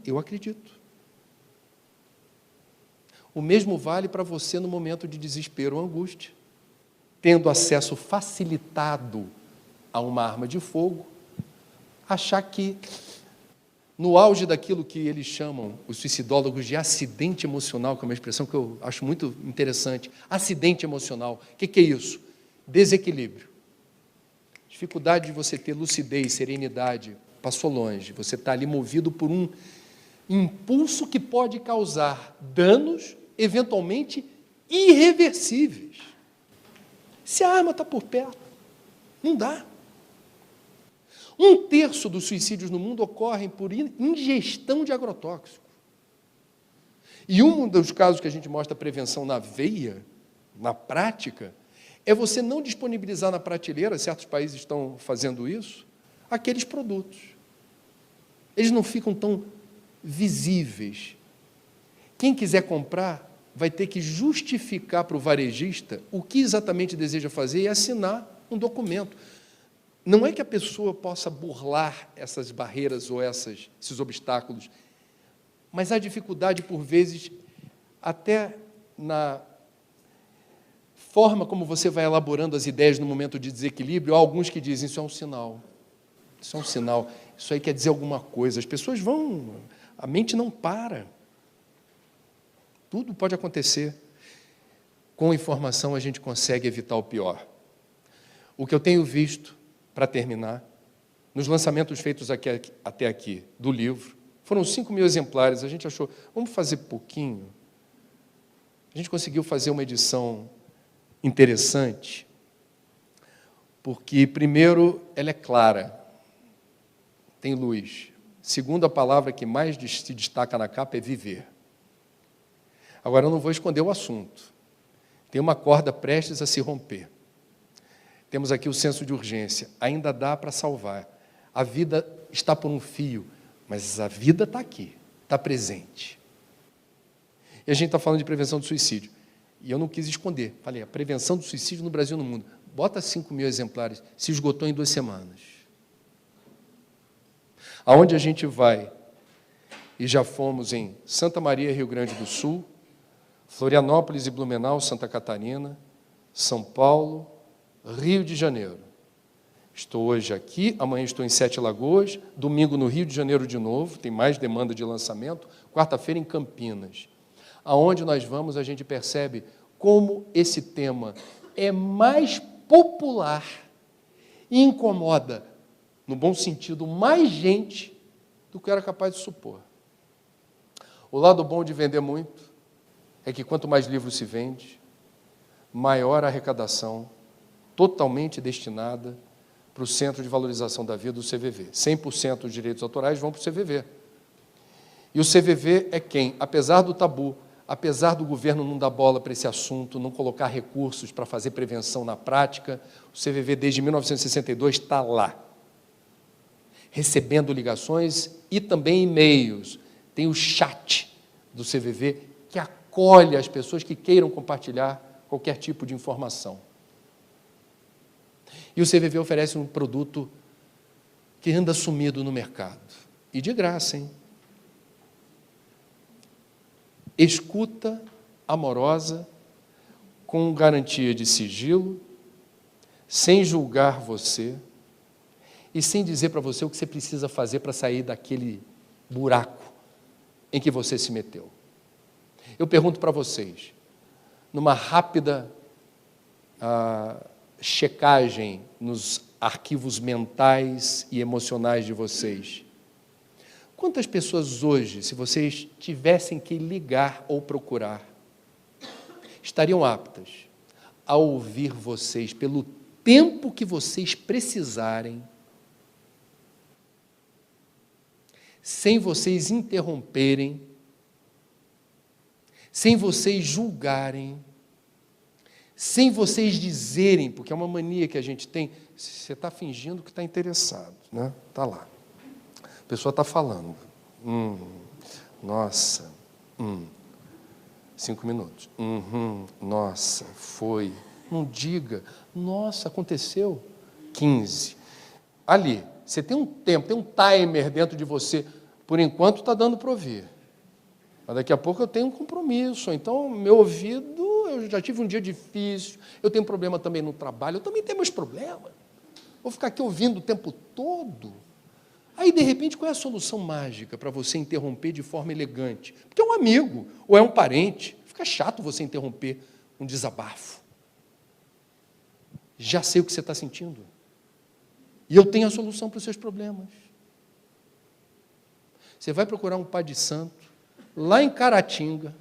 Eu acredito. O mesmo vale para você no momento de desespero ou angústia. Tendo acesso facilitado a uma arma de fogo, achar que, no auge daquilo que eles chamam, os suicidólogos, de acidente emocional, que é uma expressão que eu acho muito interessante, acidente emocional, o que é isso? Desequilíbrio. Dificuldade de você ter lucidez, serenidade, passou longe, você está ali movido por um impulso que pode causar danos, eventualmente irreversíveis. Se a arma está por perto, não dá. 1/3 dos suicídios no mundo ocorrem por ingestão de agrotóxico. E um dos casos que a gente mostra prevenção na veia, na prática, é você não disponibilizar na prateleira, certos países estão fazendo isso, aqueles produtos. Eles não ficam tão visíveis. Quem quiser comprar vai ter que justificar para o varejista o que exatamente deseja fazer e assinar um documento. Não é que a pessoa possa burlar essas barreiras ou esses obstáculos, mas há dificuldade, por vezes, até na forma como você vai elaborando as ideias no momento de desequilíbrio. Há alguns que dizem, isso é um sinal, isso é um sinal, isso aí quer dizer alguma coisa. As pessoas vão, a mente não para. Tudo pode acontecer. Com informação a gente consegue evitar o pior. O que eu tenho visto, para terminar, nos lançamentos feitos até aqui do livro, foram 5.000 exemplares, a gente achou, vamos fazer pouquinho. A gente conseguiu fazer uma edição interessante, porque, primeiro, ela é clara, tem luz, Segunda palavra que mais se destaca na capa é viver. Agora, eu não vou esconder o assunto. Tem uma corda prestes a se romper. Temos aqui o senso de urgência. Ainda dá para salvar. A vida está por um fio, mas a vida está aqui, está presente. E a gente está falando de prevenção do suicídio. E eu não quis esconder. Falei, a prevenção do suicídio no Brasil e no mundo. Bota 5.000 exemplares. Se esgotou em 2 semanas. Aonde a gente vai? E já fomos em Santa Maria, Rio Grande do Sul, Florianópolis e Blumenau, Santa Catarina, São Paulo, Rio de Janeiro. Estou hoje aqui, amanhã estou em Sete Lagoas, domingo no Rio de Janeiro de novo, tem mais demanda de lançamento, quarta-feira em Campinas. Aonde nós vamos, a gente percebe como esse tema é mais popular e incomoda, no bom sentido, mais gente do que era capaz de supor. O lado bom de vender muito é que quanto mais livros se vende, maior a arrecadação totalmente destinada para o Centro de Valorização da Vida do CVV. 100% dos direitos autorais vão para o CVV. E o CVV é quem, apesar do tabu, apesar do governo não dar bola para esse assunto, não colocar recursos para fazer prevenção na prática, o CVV desde 1962 está lá, recebendo ligações e também e-mails. Tem o chat do CVV que acolhe as pessoas que queiram compartilhar qualquer tipo de informação. E o CVV oferece um produto que anda sumido no mercado. E de graça, hein? Escuta amorosa, com garantia de sigilo, sem julgar você e sem dizer para você o que você precisa fazer para sair daquele buraco em que você se meteu. Eu pergunto para vocês, numa rápida checagem nos arquivos mentais e emocionais de vocês, quantas pessoas hoje, se vocês tivessem que ligar ou procurar, estariam aptas a ouvir vocês pelo tempo que vocês precisarem, sem vocês interromperem, sem vocês julgarem, sem vocês dizerem, porque é uma mania que a gente tem, você está fingindo que está interessado, né? Está lá. A pessoa está falando. Nossa. 5 minutos. Nossa, foi. Não diga. Nossa, aconteceu. 15. Ali, você tem um tempo, tem um timer dentro de você. Por enquanto está dando para ouvir. Mas daqui a pouco eu tenho um compromisso. Então, meu ouvido, eu já tive um dia difícil. Eu tenho problema também no trabalho. Eu também tenho meus problemas. Vou ficar aqui ouvindo o tempo todo. Aí, de repente, qual é a solução mágica para você interromper de forma elegante? Porque é um amigo ou é um parente. Fica chato você interromper um desabafo. Já sei o que você está sentindo. E eu tenho a solução para os seus problemas. Você vai procurar um pai de santo, lá em Caratinga,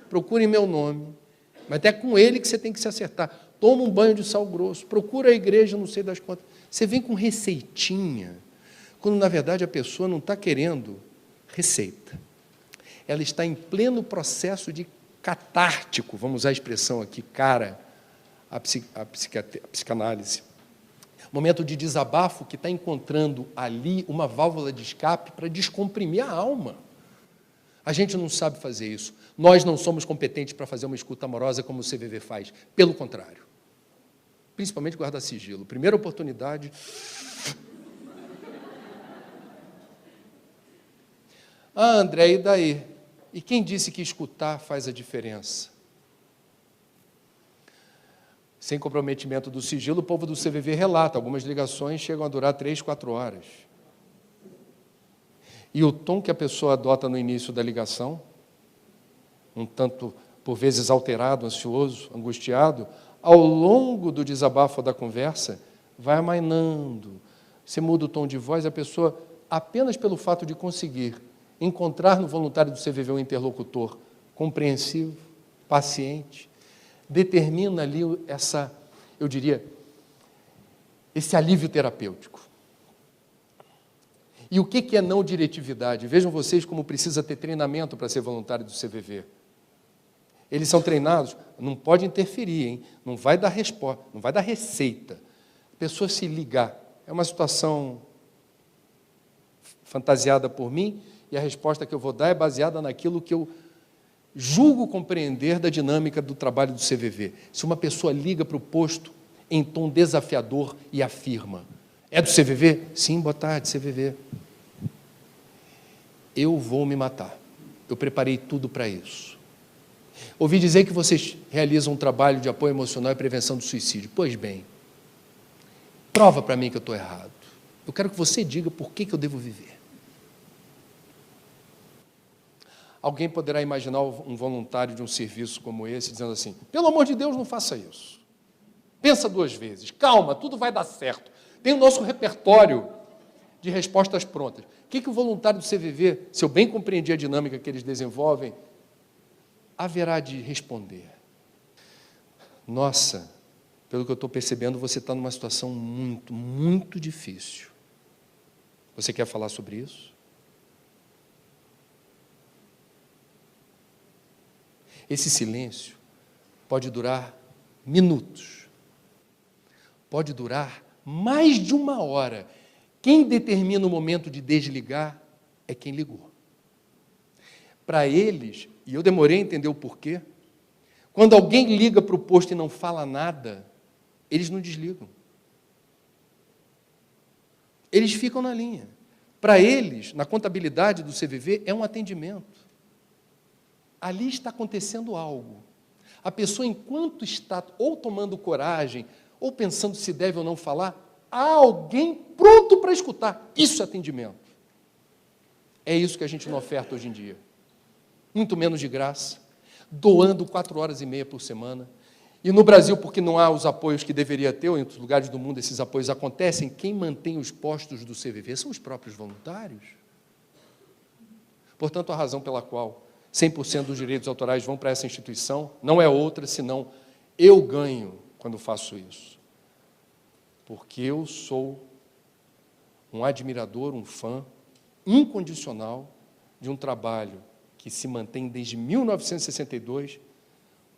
procure meu nome, mas é com ele que você tem que se acertar. Toma um banho de sal grosso, procura a igreja, não sei das quantas. Você vem com receitinha, quando, na verdade, a pessoa não está querendo receita. Ela está em pleno processo de catártico, vamos usar a expressão aqui, cara, a psicanálise. Momento de desabafo que está encontrando ali uma válvula de escape para descomprimir a alma. A gente não sabe fazer isso. Nós não somos competentes para fazer uma escuta amorosa como o CVV faz. Pelo contrário. Principalmente guardar sigilo. Primeira oportunidade... André, e daí? E quem disse que escutar faz a diferença? Sem comprometimento do sigilo, o povo do CVV relata, algumas ligações chegam a durar 3, 4 horas. E o tom que a pessoa adota no início da ligação, um tanto, por vezes, alterado, ansioso, angustiado, ao longo do desabafo da conversa, vai amainando. Você muda o tom de voz, a pessoa, apenas pelo fato de conseguir encontrar no voluntário do CVV um interlocutor compreensivo, paciente, determina ali essa, eu diria, esse alívio terapêutico. E o que é não diretividade? Vejam vocês como precisa ter treinamento para ser voluntário do CVV. Eles são treinados, não pode interferir, hein? Não vai dar resposta, não vai dar receita. A pessoa se ligar, é uma situação fantasiada por mim, e a resposta que eu vou dar é baseada naquilo que eu julgo compreender da dinâmica do trabalho do CVV. Se uma pessoa liga para o posto em tom desafiador e afirma: é do CVV? Sim, boa tarde, CVV. Eu vou me matar. Eu preparei tudo para isso. Ouvi dizer que vocês realizam um trabalho de apoio emocional e prevenção do suicídio. Pois bem, prova para mim que eu estou errado. Eu quero que você diga por que eu devo viver. Alguém poderá imaginar um voluntário de um serviço como esse dizendo assim: pelo amor de Deus, não faça isso. Pensa 2 vezes, calma, tudo vai dar certo. Tem o nosso repertório de respostas prontas. O que o voluntário do CVV, se eu bem compreendi a dinâmica que eles desenvolvem, haverá de responder? Nossa, pelo que eu estou percebendo, você está numa situação muito, muito difícil. Você quer falar sobre isso? Esse silêncio pode durar minutos, pode durar mais de 1 hora. Quem determina o momento de desligar é quem ligou. Para eles, e eu demorei a entender o porquê, quando alguém liga para o posto e não fala nada, eles não desligam. Eles ficam na linha. Para eles, na contabilidade do CVV, é um atendimento. Ali está acontecendo algo. A pessoa, enquanto está ou tomando coragem, ou pensando se deve ou não falar, há alguém pronto para escutar. Isso é atendimento. É isso que a gente não oferta hoje em dia. Muito menos de graça, doando 4h30 por semana. E no Brasil, porque não há os apoios que deveria ter, ou em outros lugares do mundo esses apoios acontecem, quem mantém os postos do CVV são os próprios voluntários. Portanto, a razão pela qual 100% dos direitos autorais vão para essa instituição não é outra, senão eu ganho quando faço isso. Porque eu sou um admirador, um fã incondicional de um trabalho que se mantém desde 1962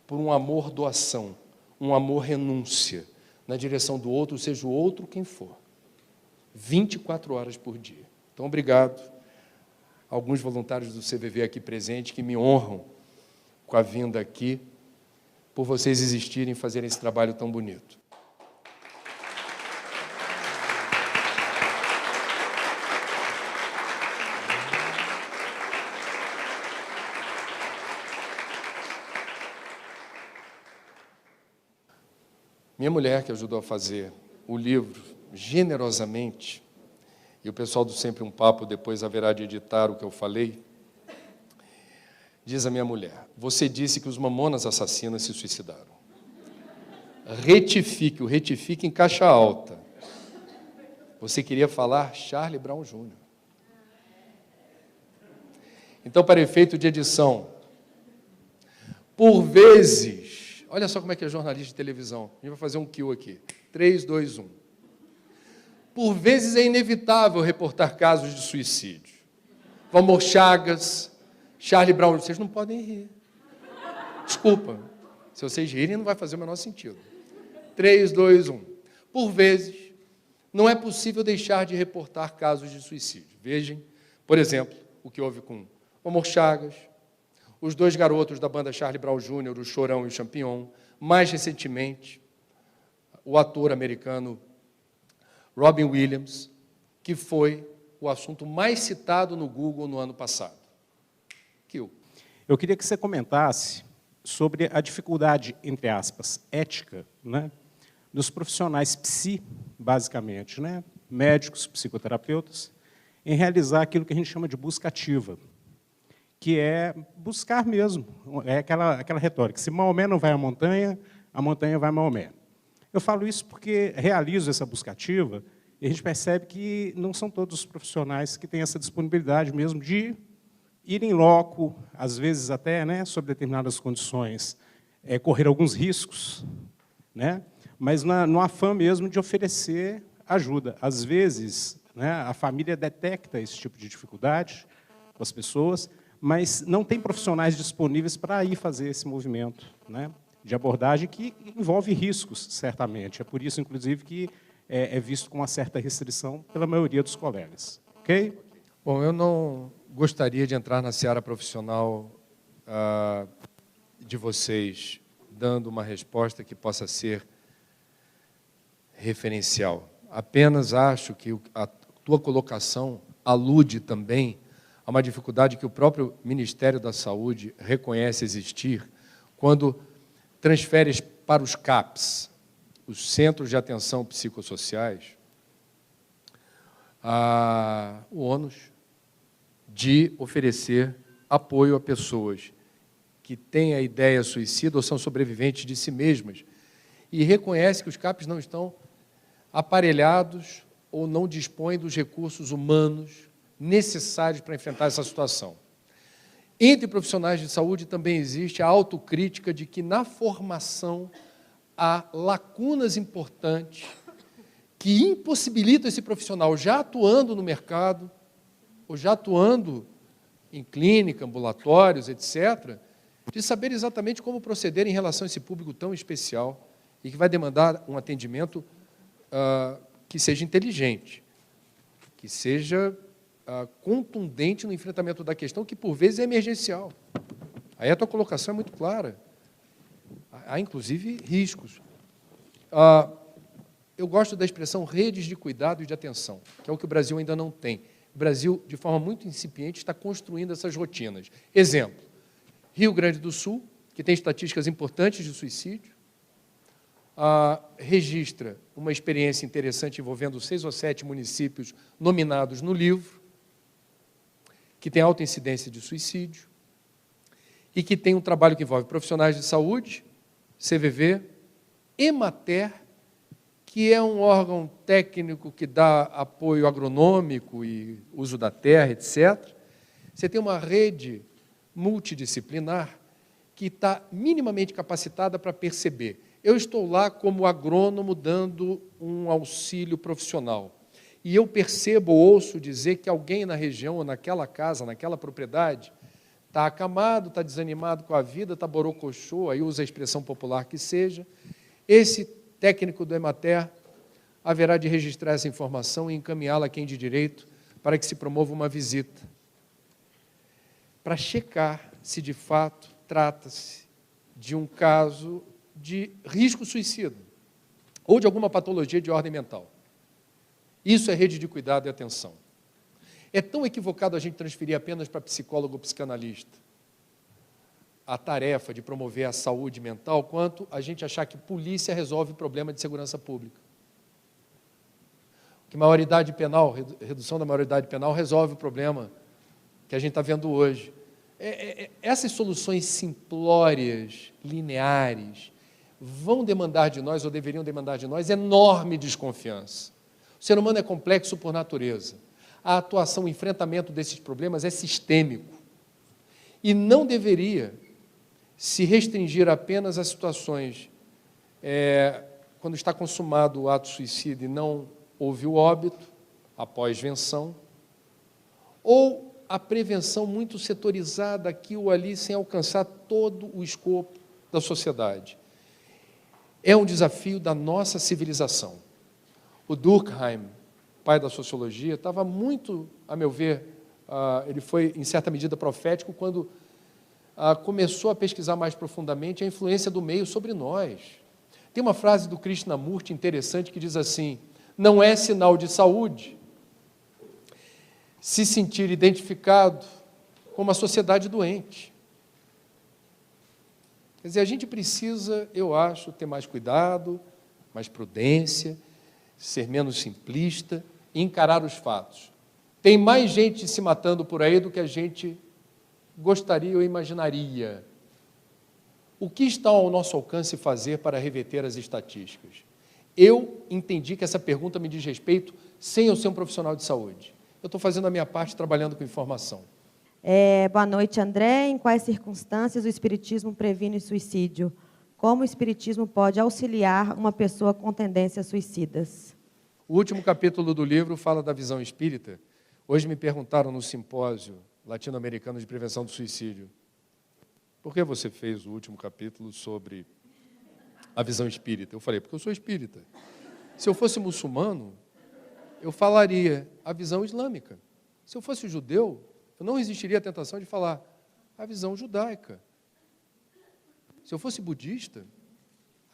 por um amor-doação, um amor-renúncia na direção do outro, seja o outro quem for, 24 horas por dia. Então, obrigado a alguns voluntários do CVV aqui presentes que me honram com a vinda aqui, por vocês existirem e fazerem esse trabalho tão bonito. Minha mulher, que ajudou a fazer o livro generosamente, e o pessoal do Sempre um Papo depois haverá de editar o que eu falei, diz a minha mulher: você disse que os Mamonas Assassinas se suicidaram. Retifique, o retifique em caixa alta. Você queria falar Charlie Brown Jr. Então, para efeito de edição, por vezes... Olha só como é que é jornalista de televisão. A gente vai fazer um kill aqui. 3, 2, 1. Por vezes é inevitável reportar casos de suicídio. Valmor Chagas, Charlie Brown. Vocês não podem rir. Desculpa. Se vocês rirem, não vai fazer o menor sentido. 3, 2, 1. Por vezes, não é possível deixar de reportar casos de suicídio. Vejam, por exemplo, o que houve com Valmor Chagas, os 2 garotos da banda Charlie Brown Jr., o Chorão e o Champignon, mais recentemente, o ator americano Robin Williams, que foi o assunto mais citado no Google no ano passado. Kill. Eu queria que você comentasse sobre a dificuldade, entre aspas, ética, né, dos profissionais basicamente, né, médicos, psicoterapeutas, em realizar aquilo que a gente chama de busca ativa, que é buscar mesmo, é aquela retórica: se Maomé não vai à montanha, a montanha vai a Maomé. Eu falo isso porque realizo essa busca ativa e a gente percebe que não são todos os profissionais que têm essa disponibilidade mesmo de ir em loco, às vezes até, né, sob determinadas condições, correr alguns riscos, né, mas no afã mesmo de oferecer ajuda. Às vezes, né? A família detecta esse tipo de dificuldade com as pessoas, mas não tem profissionais disponíveis para ir fazer esse movimento, né, de abordagem que envolve riscos, certamente. É por isso, inclusive, que é visto com uma certa restrição pela maioria dos colegas. Ok? Bom, eu não gostaria de entrar na seara profissional de vocês, dando uma resposta que possa ser referencial. Apenas acho que a tua colocação alude também a uma dificuldade que o próprio Ministério da Saúde reconhece existir quando transfere para os CAPs, os Centros de Atenção Psicossociais, o ônus de oferecer apoio a pessoas que têm a ideia suicida ou são sobreviventes de si mesmas, e reconhece que os CAPs não estão aparelhados ou não dispõem dos recursos humanos necessários para enfrentar essa situação. Entre profissionais de saúde também existe a autocrítica de que na formação há lacunas importantes que impossibilitam esse profissional, já atuando no mercado, ou já atuando em clínica, ambulatórios, etc., de saber exatamente como proceder em relação a esse público tão especial e que vai demandar um atendimento que seja inteligente, que seja contundente no enfrentamento da questão, que por vezes é emergencial. Aí a tua colocação é muito clara. Há, inclusive, riscos. Eu gosto da expressão redes de cuidado e de atenção, que é o que o Brasil ainda não tem. O Brasil, de forma muito incipiente, está construindo essas rotinas. Exemplo, Rio Grande do Sul, que tem estatísticas importantes de suicídio, registra uma experiência interessante envolvendo 6 ou 7 municípios nominados no livro, que tem alta incidência de suicídio, e que tem um trabalho que envolve profissionais de saúde, CVV, Emater, que é um órgão técnico que dá apoio agronômico e uso da terra, etc. Você tem uma rede multidisciplinar que está minimamente capacitada para perceber. Eu estou lá como agrônomo dando um auxílio profissional. E eu percebo, ouço dizer que alguém na região, ou naquela casa, naquela propriedade, está acamado, está desanimado com a vida, está borocochô, aí usa a expressão popular que seja. Esse técnico do Emater haverá de registrar essa informação e encaminhá-la a quem de direito para que se promova uma visita, para checar se de fato trata-se de um caso de risco suicida ou de alguma patologia de ordem mental. Isso é rede de cuidado e atenção. É tão equivocado a gente transferir apenas para psicólogo ou psicanalista a tarefa de promover a saúde mental, quanto a gente achar que polícia resolve o problema de segurança pública. Que maioridade penal, redução da maioridade penal, resolve o problema que a gente está vendo hoje. Essas soluções simplórias, lineares, vão demandar de nós, ou deveriam demandar de nós, enorme desconfiança. O ser humano é complexo por natureza. A atuação, o enfrentamento desses problemas é sistêmico. E não deveria se restringir apenas a situações quando está consumado o ato suicida e não houve o óbito, após venção, ou a prevenção muito setorizada aqui ou ali, sem alcançar todo o escopo da sociedade. É um desafio da nossa civilização. O Durkheim, pai da sociologia, estava muito, a meu ver, ele foi, em certa medida, profético quando começou a pesquisar mais profundamente a influência do meio sobre nós. Tem uma frase do Krishnamurti interessante que diz assim: não é sinal de saúde se sentir identificado com uma sociedade doente. Quer dizer, a gente precisa, eu acho, ter mais cuidado, mais prudência, ser menos simplista e encarar os fatos. Tem mais gente se matando por aí do que a gente gostaria ou imaginaria. O que está ao nosso alcance fazer para reverter as estatísticas? Eu entendi que essa pergunta me diz respeito sem eu ser um profissional de saúde. Eu estou fazendo a minha parte trabalhando com informação. Boa noite, André. Em quais circunstâncias o Espiritismo previne o suicídio? Como o Espiritismo pode auxiliar uma pessoa com tendências suicidas? O último capítulo do livro fala da visão espírita. Hoje me perguntaram no simpósio latino-americano de prevenção do suicídio: por que você fez o último capítulo sobre a visão espírita? Eu falei, porque eu sou espírita. Se eu fosse muçulmano, eu falaria a visão islâmica. Se eu fosse judeu, eu não resistiria à tentação de falar a visão judaica. Se eu fosse budista,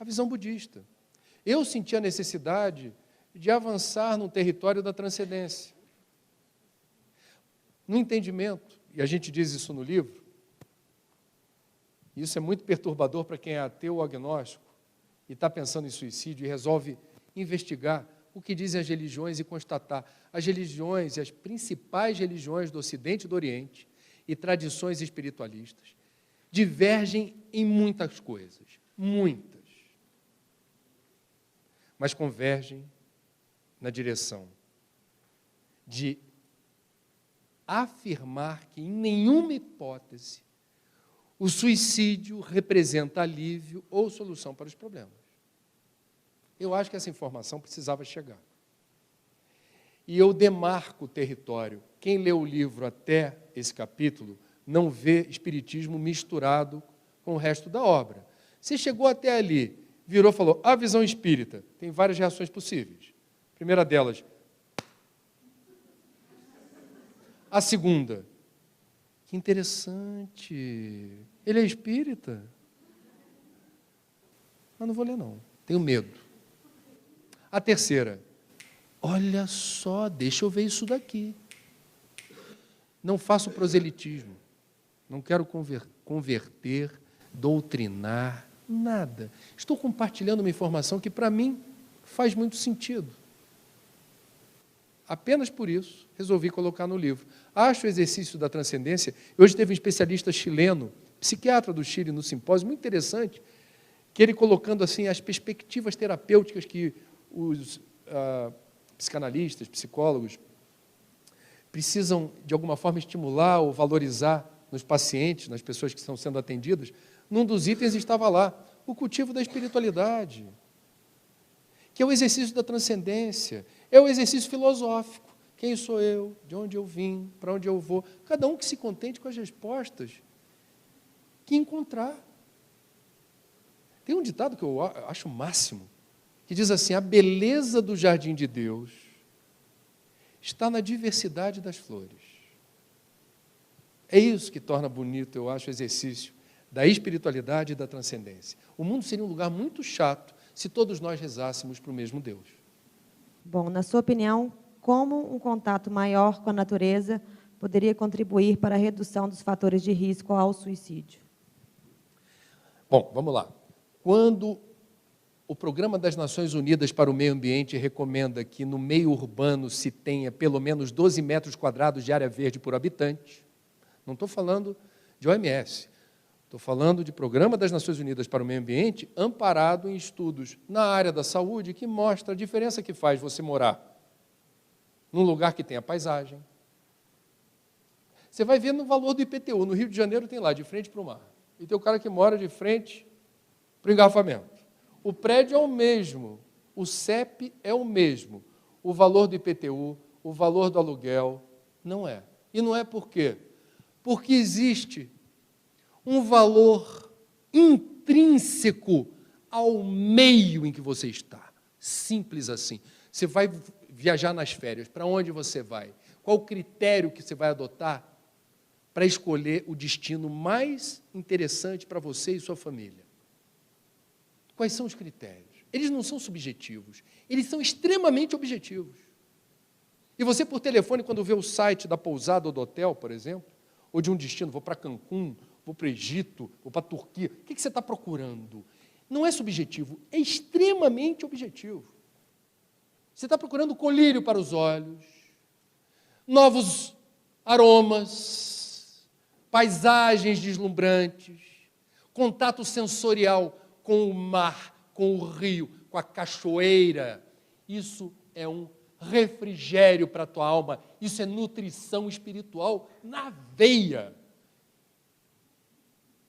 a visão budista. Eu senti a necessidade de avançar no território da transcendência. No entendimento, e a gente diz isso no livro, e isso é muito perturbador para quem é ateu ou agnóstico e está pensando em suicídio e resolve investigar o que dizem as religiões e constatar. As religiões e as principais religiões do Ocidente e do Oriente e tradições espiritualistas divergem em muitas coisas, muitas, mas convergem na direção de afirmar que, em nenhuma hipótese, o suicídio representa alívio ou solução para os problemas. Eu acho que essa informação precisava chegar. E eu demarco o território. Quem lê o livro até esse capítulo não vê espiritismo misturado com o resto da obra. Se chegou até ali, virou e falou, a visão espírita, tem várias reações possíveis. A primeira delas, a segunda, que interessante, ele é espírita? Mas não vou ler não, tenho medo. A terceira, olha só, deixa eu ver isso daqui. Não faço proselitismo, não quero converter, doutrinar, nada. Estou compartilhando uma informação que para mim faz muito sentido. Apenas por isso, resolvi colocar no livro. Acho o exercício da transcendência, hoje teve um especialista chileno, psiquiatra do Chile, no simpósio, muito interessante, que ele colocando assim as perspectivas terapêuticas que os psicanalistas, psicólogos, precisam, de alguma forma, estimular ou valorizar nos pacientes, nas pessoas que estão sendo atendidas. Num dos itens estava lá, o cultivo da espiritualidade, que é o exercício da transcendência, é o exercício filosófico. Quem sou eu? De onde eu vim? Para onde eu vou? Cada um que se contente com as respostas que encontrar. Tem um ditado que eu acho o máximo, que diz assim, a beleza do jardim de Deus está na diversidade das flores. É isso que torna bonito, eu acho, o exercício da espiritualidade e da transcendência. O mundo seria um lugar muito chato se todos nós rezássemos para o mesmo Deus. Bom, na sua opinião, como um contato maior com a natureza poderia contribuir para a redução dos fatores de risco ao suicídio? Bom, vamos lá. Quando o Programa das Nações Unidas para o Meio Ambiente recomenda que no meio urbano se tenha pelo menos 12 metros quadrados de área verde por habitante, não estou falando de OMS, estou falando de Programa das Nações Unidas para o Meio Ambiente amparado em estudos na área da saúde que mostra a diferença que faz você morar num lugar que tenha paisagem. Você vai ver no valor do IPTU, no Rio de Janeiro tem lá, de frente para o mar, e tem o cara que mora de frente para o engarrafamento. O prédio é o mesmo, o CEP é o mesmo, o valor do IPTU, o valor do aluguel, não é. E não é por quê? Porque existe um valor intrínseco ao meio em que você está. Simples assim. Você vai viajar nas férias, para onde você vai? Qual o critério que você vai adotar para escolher o destino mais interessante para você e sua família? Quais são os critérios? Eles não são subjetivos, eles são extremamente objetivos. E você, por telefone, quando vê o site da pousada ou do hotel, por exemplo, ou de um destino, vou para Cancún, vou para o Egito, vou para a Turquia, o que você está procurando? Não é subjetivo, é extremamente objetivo. Você está procurando colírio para os olhos, novos aromas, paisagens deslumbrantes, contato sensorial com o mar, com o rio, com a cachoeira. Isso é um refrigério para a tua alma, isso é nutrição espiritual na veia.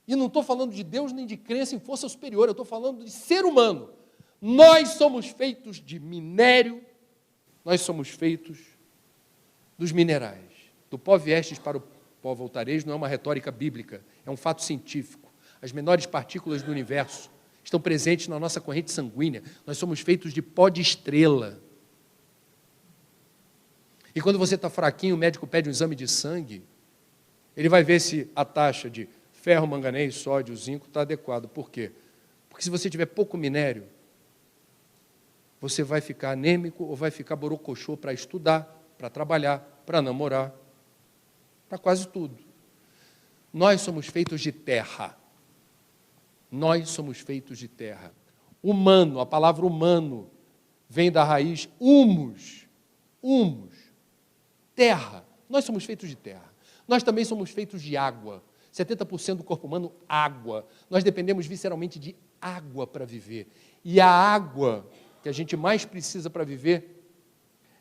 E não estou falando de Deus nem de crença em força superior, eu estou falando de ser humano. Nós somos feitos de minério, Nós somos feitos dos minerais. Do pó viestes para o pó voltareis não é uma retórica bíblica, é um fato científico. As menores partículas do universo estão presentes na nossa corrente sanguínea. Nós somos feitos de pó de estrela. E quando você está fraquinho, o médico pede um exame de sangue, ele vai ver se a taxa de ferro, manganês, sódio, zinco está adequada. Por quê? Porque se você tiver pouco minério, você vai ficar anêmico ou vai ficar borocochô para estudar, para trabalhar, para namorar, para quase tudo. Nós somos feitos de terra. Nós somos feitos de terra. Humano, a palavra humano vem da raiz humus. Humus. Terra. Nós somos feitos de terra. Nós também somos feitos de água. 70% do corpo humano, água. Nós dependemos visceralmente de água para viver. E a água que a gente mais precisa para viver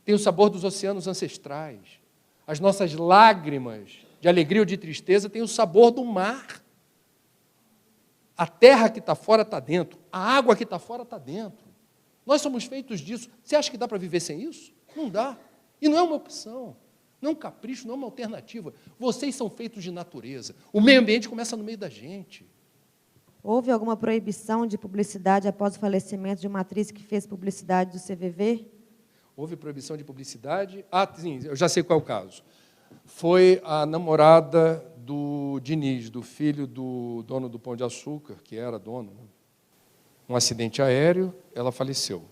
tem o sabor dos oceanos ancestrais. As nossas lágrimas de alegria ou de tristeza têm o sabor do mar. A terra que está fora está dentro. A água que está fora está dentro. Nós somos feitos disso. Você acha que dá para viver sem isso? Não dá. E não é uma opção. Não é um capricho, não é uma alternativa. Vocês são feitos de natureza. O meio ambiente começa no meio da gente. Houve alguma proibição de publicidade após o falecimento de uma atriz que fez publicidade do CVV? Houve proibição de publicidade? Ah, sim, eu já sei qual é o caso. Foi a namorada do Diniz, do filho do dono do Pão de Açúcar, que era dono, né? Um acidente aéreo, ela faleceu.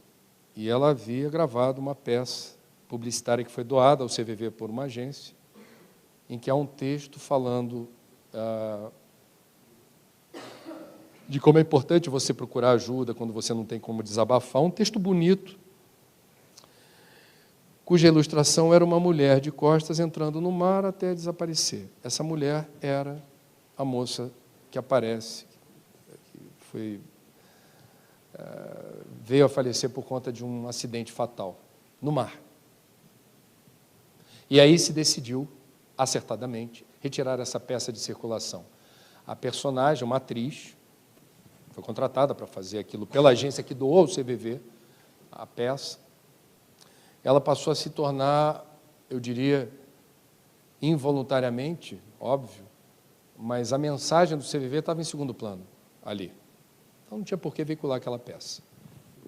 E ela havia gravado uma peça publicitária que foi doada ao CVV por uma agência, em que há um texto falando de como é importante você procurar ajuda quando você não tem como desabafar. Um texto bonito, cuja ilustração era uma mulher de costas entrando no mar até desaparecer. Essa mulher era a moça que aparece, que veio a falecer por conta de um acidente fatal no mar. E aí se decidiu, acertadamente, retirar essa peça de circulação. A personagem, uma atriz, foi contratada para fazer aquilo pela agência que doou ao CVV, a peça. Ela passou a se tornar, eu diria, involuntariamente, óbvio, mas a mensagem do CVV estava em segundo plano, ali. Então não tinha por que veicular aquela peça.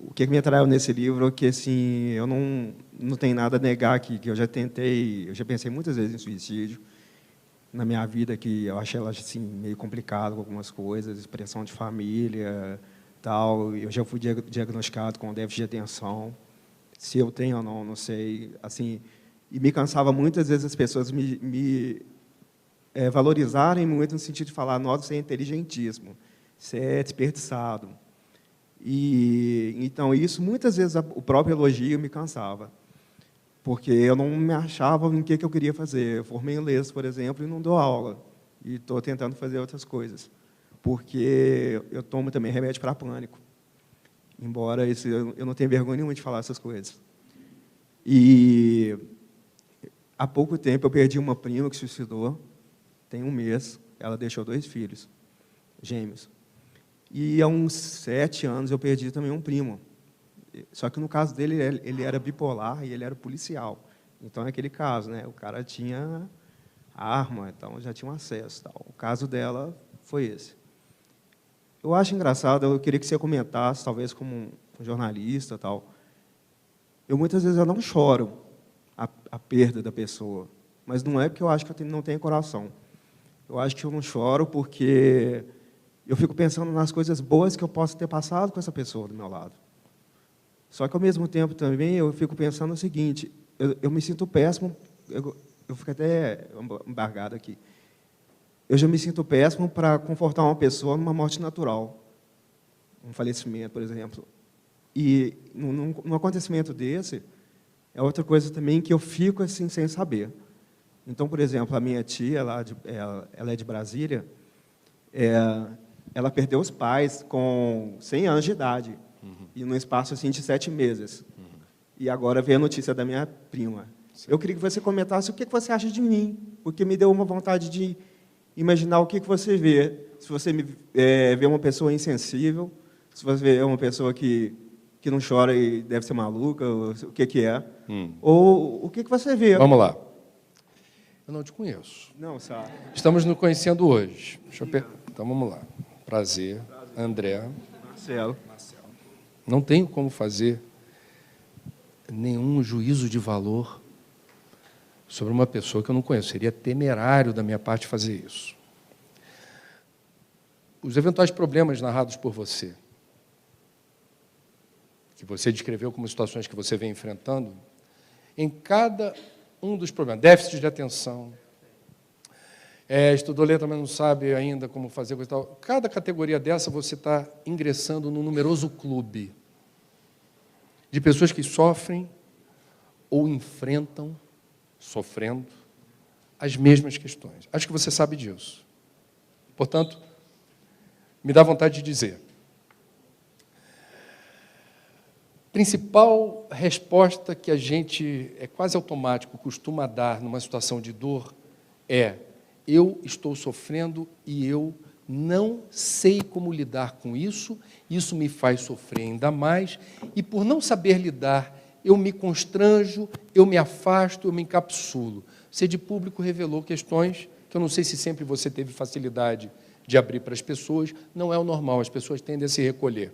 O que me atraiu nesse livro é que, assim, eu não tenho nada a negar que eu já pensei muitas vezes em suicídio na minha vida, que eu achei ela assim, meio complicado com algumas coisas, pressão de família, tal. Eu já fui diagnosticado com déficit de atenção. Se eu tenho ou não, não sei. Assim, e me cansava muitas vezes as pessoas me valorizarem muito no sentido de falar, nossa, você é inteligentíssimo, você é desperdiçado. E então isso muitas vezes o próprio elogio me cansava, porque eu não me achava em que eu queria fazer. Eu formei em inglês, por exemplo, e não dou aula, e estou tentando fazer outras coisas, porque eu tomo também remédio para pânico, embora isso, eu não tenha vergonha nenhuma de falar essas coisas. E há pouco tempo eu perdi uma prima que se suicidou, tem um mês, ela deixou 2 filhos gêmeos. E há uns 7 anos eu perdi também um primo. Só que no caso dele, ele era bipolar e ele era policial. Então, é aquele caso, né? O cara tinha arma, então já tinha um acesso. Tal. O caso dela foi esse. Eu acho engraçado, eu queria que você comentasse, talvez como um jornalista, tal. Muitas vezes eu não choro a perda da pessoa, mas não é porque eu acho que eu não tenho coração. Eu acho que eu não choro porque eu fico pensando nas coisas boas que eu posso ter passado com essa pessoa do meu lado. Só que, ao mesmo tempo, também, eu fico pensando o seguinte, eu me sinto péssimo, eu fico até embargado aqui, eu já me sinto péssimo para confortar uma pessoa numa morte natural, um falecimento, por exemplo. E, num acontecimento desse, é outra coisa também que eu fico assim, sem saber. Então, por exemplo, a minha tia, ela é de Brasília, ela perdeu os pais com 100 anos de idade, e num espaço assim, de 7 meses. E agora veio a notícia da minha prima. Sim. Eu queria que você comentasse o que você acha de mim, porque me deu uma vontade de imaginar o que você vê. Se você vê uma pessoa insensível, se você vê uma pessoa que que não chora e deve ser maluca, ou o que é. Ou o que você vê. Vamos lá. Eu não te conheço. Não, sabe. Estamos nos conhecendo hoje. Então, vamos lá. Prazer. André. Marcelo. Não tenho como fazer nenhum juízo de valor sobre uma pessoa que eu não conheço. Seria temerário da minha parte fazer isso. Os eventuais problemas narrados por você, que você descreveu como situações que você vem enfrentando, em cada um dos problemas, déficit de atenção, estudou letra, mas não sabe ainda como fazer coisa e tal. Cada categoria dessa você está ingressando num numeroso clube de pessoas que sofrem ou enfrentam, sofrendo, as mesmas questões. Acho que você sabe disso. Portanto, me dá vontade de dizer. Principal resposta que a gente, é quase automático, costuma dar numa situação de dor é: eu estou sofrendo e eu não sei como lidar com isso me faz sofrer ainda mais, e por não saber lidar, eu me constranjo, eu me afasto, eu me encapsulo. Sede Público revelou questões que eu não sei se sempre você teve facilidade de abrir para as pessoas, não é o normal, as pessoas tendem a se recolher.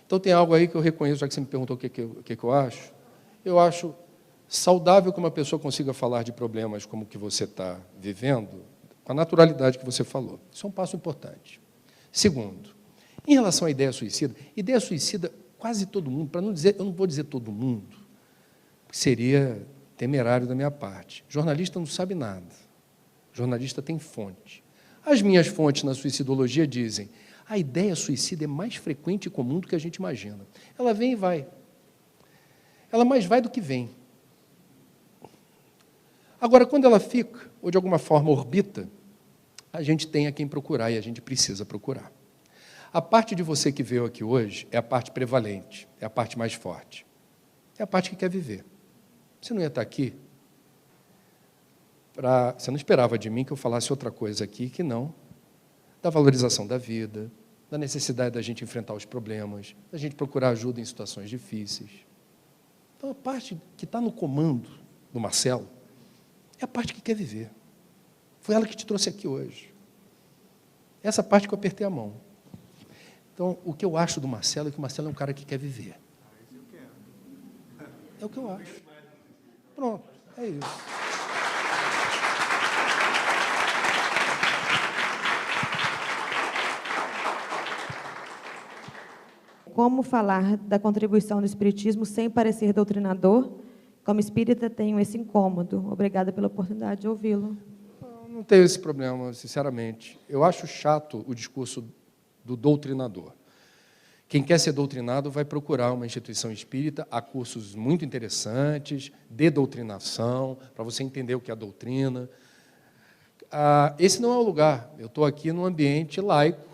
Então, tem algo aí que eu reconheço, já que você me perguntou o que eu acho. Eu acho saudável que uma pessoa consiga falar de problemas como o que você está vivendo, com a naturalidade que você falou. Isso é um passo importante. Segundo, em relação à ideia suicida, quase todo mundo, para não dizer, eu não vou dizer todo mundo, porque seria temerário da minha parte. Jornalista não sabe nada. Jornalista tem fonte. As minhas fontes na suicidologia dizem: a ideia suicida é mais frequente e comum do que a gente imagina. Ela vem e vai. Ela mais vai do que vem. Agora, quando ela fica, ou de alguma forma orbita, a gente tem a quem procurar e a gente precisa procurar. A parte de você que veio aqui hoje é a parte prevalente, é a parte mais forte. É a parte que quer viver. Você não ia estar aqui você não esperava de mim que eu falasse outra coisa aqui que não da valorização da vida, da necessidade da gente enfrentar os problemas, da gente procurar ajuda em situações difíceis. Então, a parte que está no comando do Marcelo é a parte que quer viver. Foi ela que te trouxe aqui hoje. Essa parte que eu apertei a mão. Então, o que eu acho do Marcelo é que o Marcelo é um cara que quer viver. É o que eu acho. Pronto, é isso. Como falar da contribuição do espiritismo sem parecer doutrinador? Como espírita, tenho esse incômodo. Obrigada pela oportunidade de ouvi-lo. Não tenho esse problema, sinceramente. Eu acho chato o discurso do doutrinador. Quem quer ser doutrinado vai procurar uma instituição espírita. Há cursos muito interessantes de doutrinação, para você entender o que é a doutrina. Esse não é o lugar. Eu estou aqui num ambiente laico.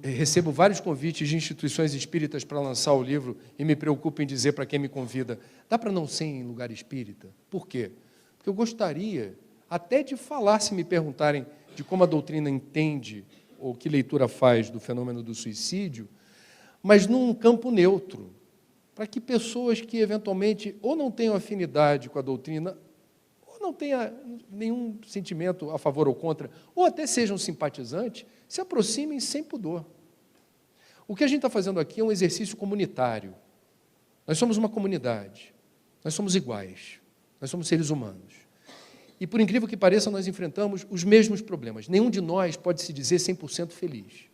Recebo vários convites de instituições espíritas para lançar o livro e me preocupo em dizer para quem me convida: dá para não ser em lugar espírita? Por quê? Porque eu gostaria até de falar, se me perguntarem de como a doutrina entende ou que leitura faz do fenômeno do suicídio, mas num campo neutro, para que pessoas que eventualmente ou não tenham afinidade com a doutrina, ou não tenham nenhum sentimento a favor ou contra, ou até sejam simpatizantes, se aproximem sem pudor. O que a gente está fazendo aqui é um exercício comunitário. Nós somos uma comunidade. Nós somos iguais. Nós somos seres humanos. E, por incrível que pareça, nós enfrentamos os mesmos problemas. Nenhum de nós pode se dizer 100% feliz.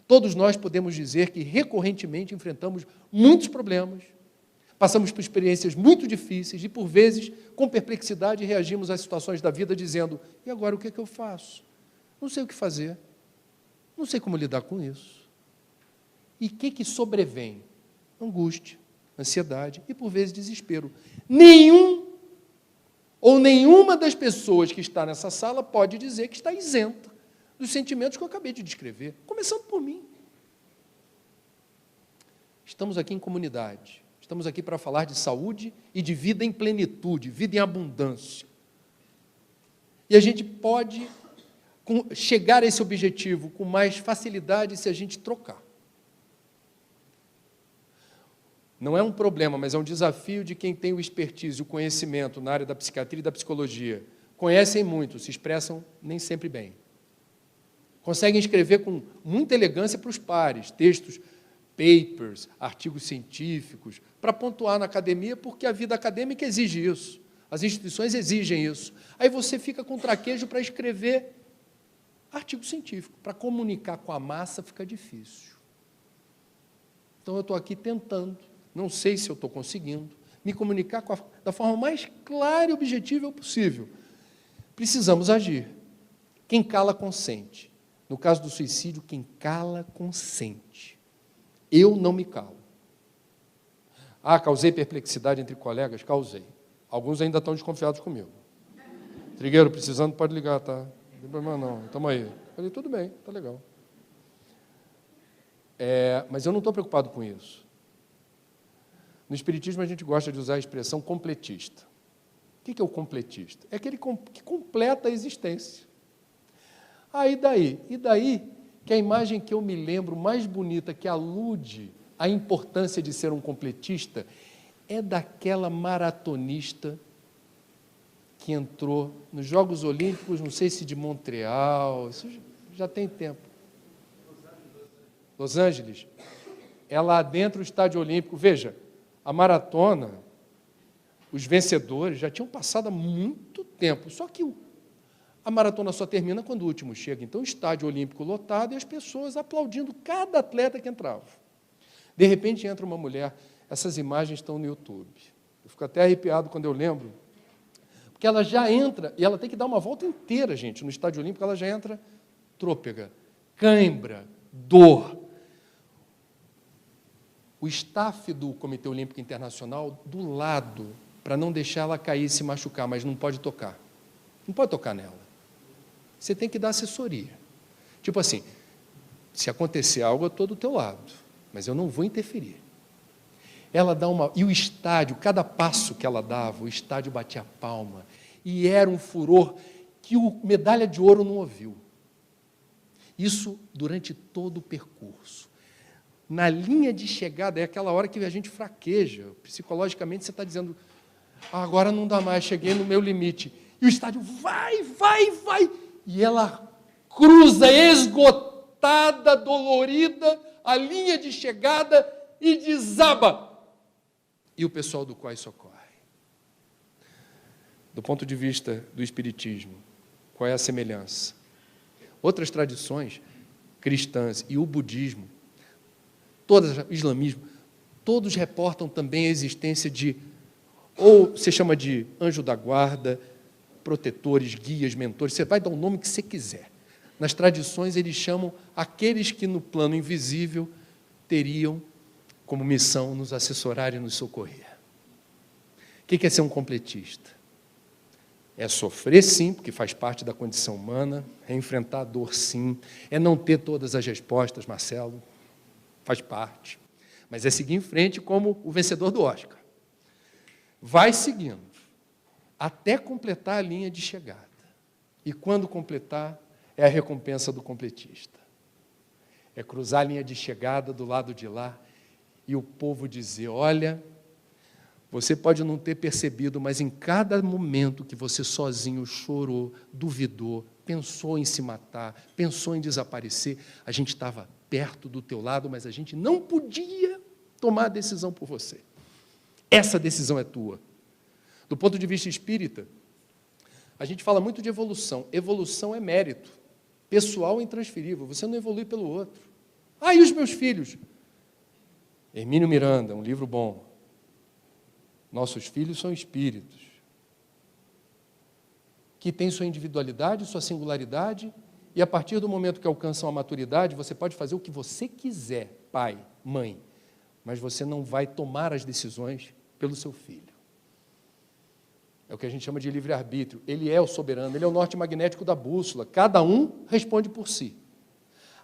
Todos nós podemos dizer que, recorrentemente, enfrentamos muitos problemas, passamos por experiências muito difíceis e, por vezes, com perplexidade, reagimos às situações da vida dizendo: e agora o que é que eu faço? Não sei o que fazer. Não sei como lidar com isso. E o que sobrevém? Angústia, ansiedade e, por vezes, desespero. Nenhum ou nenhuma das pessoas que está nessa sala pode dizer que está isenta dos sentimentos que eu acabei de descrever, começando por mim. Estamos aqui em comunidade. Estamos aqui para falar de saúde e de vida em plenitude, vida em abundância. E a gente pode chegar a esse objetivo com mais facilidade se a gente trocar. Não é um problema, mas é um desafio de quem tem o expertise, o conhecimento na área da psiquiatria e da psicologia. Conhecem muito, se expressam nem sempre bem. Conseguem escrever com muita elegância para os pares, textos, papers, artigos científicos, para pontuar na academia, porque a vida acadêmica exige isso. As instituições exigem isso. Aí você fica com traquejo para escrever artigo científico. Para comunicar com a massa fica difícil. Então eu estou aqui tentando, não sei se eu estou conseguindo, me comunicar da forma mais clara e objetiva possível. Precisamos agir. Quem cala, consente. No caso do suicídio, quem cala, consente. Eu não me calo. Ah, causei perplexidade entre colegas? Causei. Alguns ainda estão desconfiados comigo. Trigueiro, precisando, pode ligar, tá? Não tem problema não, estamos aí. Falei, tudo bem, está legal. Mas eu não estou preocupado com isso. No Espiritismo, a gente gosta de usar a expressão completista. O que é o completista? É aquele que completa a existência. E daí que a imagem que eu me lembro mais bonita, que alude à importância de ser um completista, é daquela maratonista que entrou nos Jogos Olímpicos, não sei se de Montreal, isso já tem tempo. Los Angeles. Ela adentra o Estádio Olímpico. Veja, a maratona, os vencedores já tinham passado há muito tempo, só que a maratona só termina quando o último chega. Então, o Estádio Olímpico lotado e as pessoas aplaudindo cada atleta que entrava. De repente, entra uma mulher. Essas imagens estão no YouTube. Eu fico até arrepiado quando eu lembro, porque ela já entra, e ela tem que dar uma volta inteira, gente, no Estádio Olímpico, ela já entra trôpega, cãibra, dor. O staff do Comitê Olímpico Internacional do lado, para não deixar ela cair e se machucar, mas não pode tocar. Não pode tocar nela. Você tem que dar assessoria. Tipo assim, se acontecer algo, eu estou do teu lado, mas eu não vou interferir. Ela dá e o estádio, cada passo que ela dava, o estádio batia palma, e era um furor que o medalha de ouro não ouviu. Isso durante todo o percurso. Na linha de chegada, é aquela hora que a gente fraqueja, psicologicamente você está dizendo, agora não dá mais, cheguei no meu limite. E o estádio vai, e ela cruza esgotada, dolorida, a linha de chegada e desaba. E o pessoal do COI socorre. Do ponto de vista do Espiritismo, qual é a semelhança? Outras tradições cristãs e o budismo, o islamismo, todos reportam também a existência de, ou se chama de anjo da guarda, protetores, guias, mentores, você vai dar o nome que você quiser. Nas tradições, eles chamam aqueles que no plano invisível teriam como missão nos assessorar e nos socorrer. O que é ser um completista? É sofrer, sim, porque faz parte da condição humana, é enfrentar a dor, sim, é não ter todas as respostas, Marcelo, faz parte, mas é seguir em frente como o vencedor do Oscar. Vai seguindo, até completar a linha de chegada. E quando completar, é a recompensa do completista. É cruzar a linha de chegada do lado de lá e o povo dizer, olha, você pode não ter percebido, mas em cada momento que você sozinho chorou, duvidou, pensou em se matar, pensou em desaparecer, a gente estava perto do teu lado, mas a gente não podia tomar a decisão por você. Essa decisão é tua. Do ponto de vista espírita, a gente fala muito de evolução. Evolução é mérito, pessoal e intransferível. Você não evolui pelo outro. E os meus filhos? Hermínio Miranda, um livro bom. Nossos filhos são espíritos, que têm sua individualidade, sua singularidade, e a partir do momento que alcançam a maturidade, você pode fazer o que você quiser, pai, mãe, mas você não vai tomar as decisões pelo seu filho. É o que a gente chama de livre-arbítrio. Ele é o soberano, ele é o norte magnético da bússola. Cada um responde por si.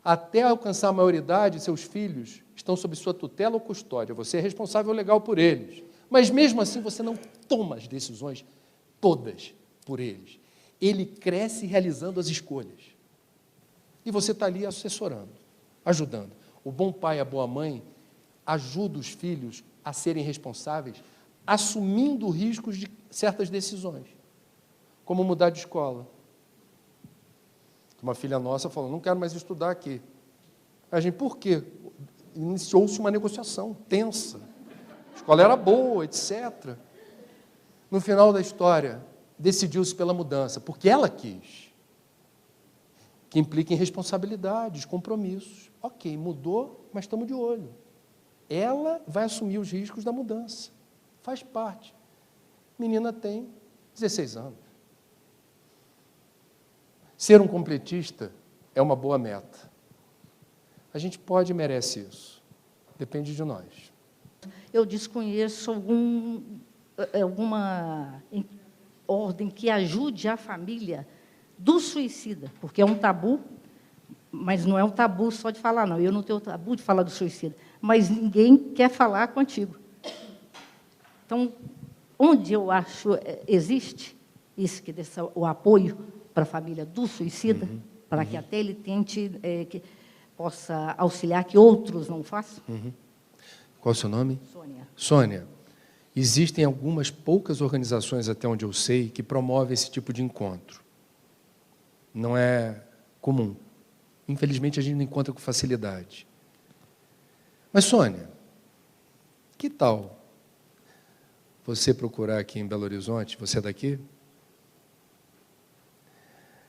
Até alcançar a maioridade, seus filhos estão sob sua tutela ou custódia. Você é responsável legal por eles. Mas, mesmo assim, você não toma as decisões todas por eles. Ele cresce realizando as escolhas. E você está ali assessorando, ajudando. O bom pai, a boa mãe, ajuda os filhos a serem responsáveis, assumindo riscos de certas decisões, como mudar de escola. Uma filha nossa falou, não quero mais estudar aqui. A gente, por quê? Iniciou-se uma negociação tensa. A escola era boa, etc. No final da história, decidiu-se pela mudança, porque ela quis. Que implica em responsabilidades, compromissos. Ok, mudou, mas estamos de olho. Ela vai assumir os riscos da mudança. Faz parte. Menina tem 16 anos. Ser um completista é uma boa meta. A gente pode e merece isso. Depende de nós. Eu desconheço alguma ordem que ajude a família do suicida, porque é um tabu, mas não é um tabu só de falar, não. Eu não tenho tabu de falar do suicida, mas ninguém quer falar contigo. Então, onde eu acho existe isso, que o apoio para a família do suicida, para que até ele tente, que possa auxiliar que outros não façam. Qual é o seu nome? Sônia. Sônia, existem algumas poucas organizações, até onde eu sei, que promovem esse tipo de encontro. Não é comum. Infelizmente, a gente não encontra com facilidade. Mas, Sônia, que tal você procurar aqui em Belo Horizonte, você é daqui?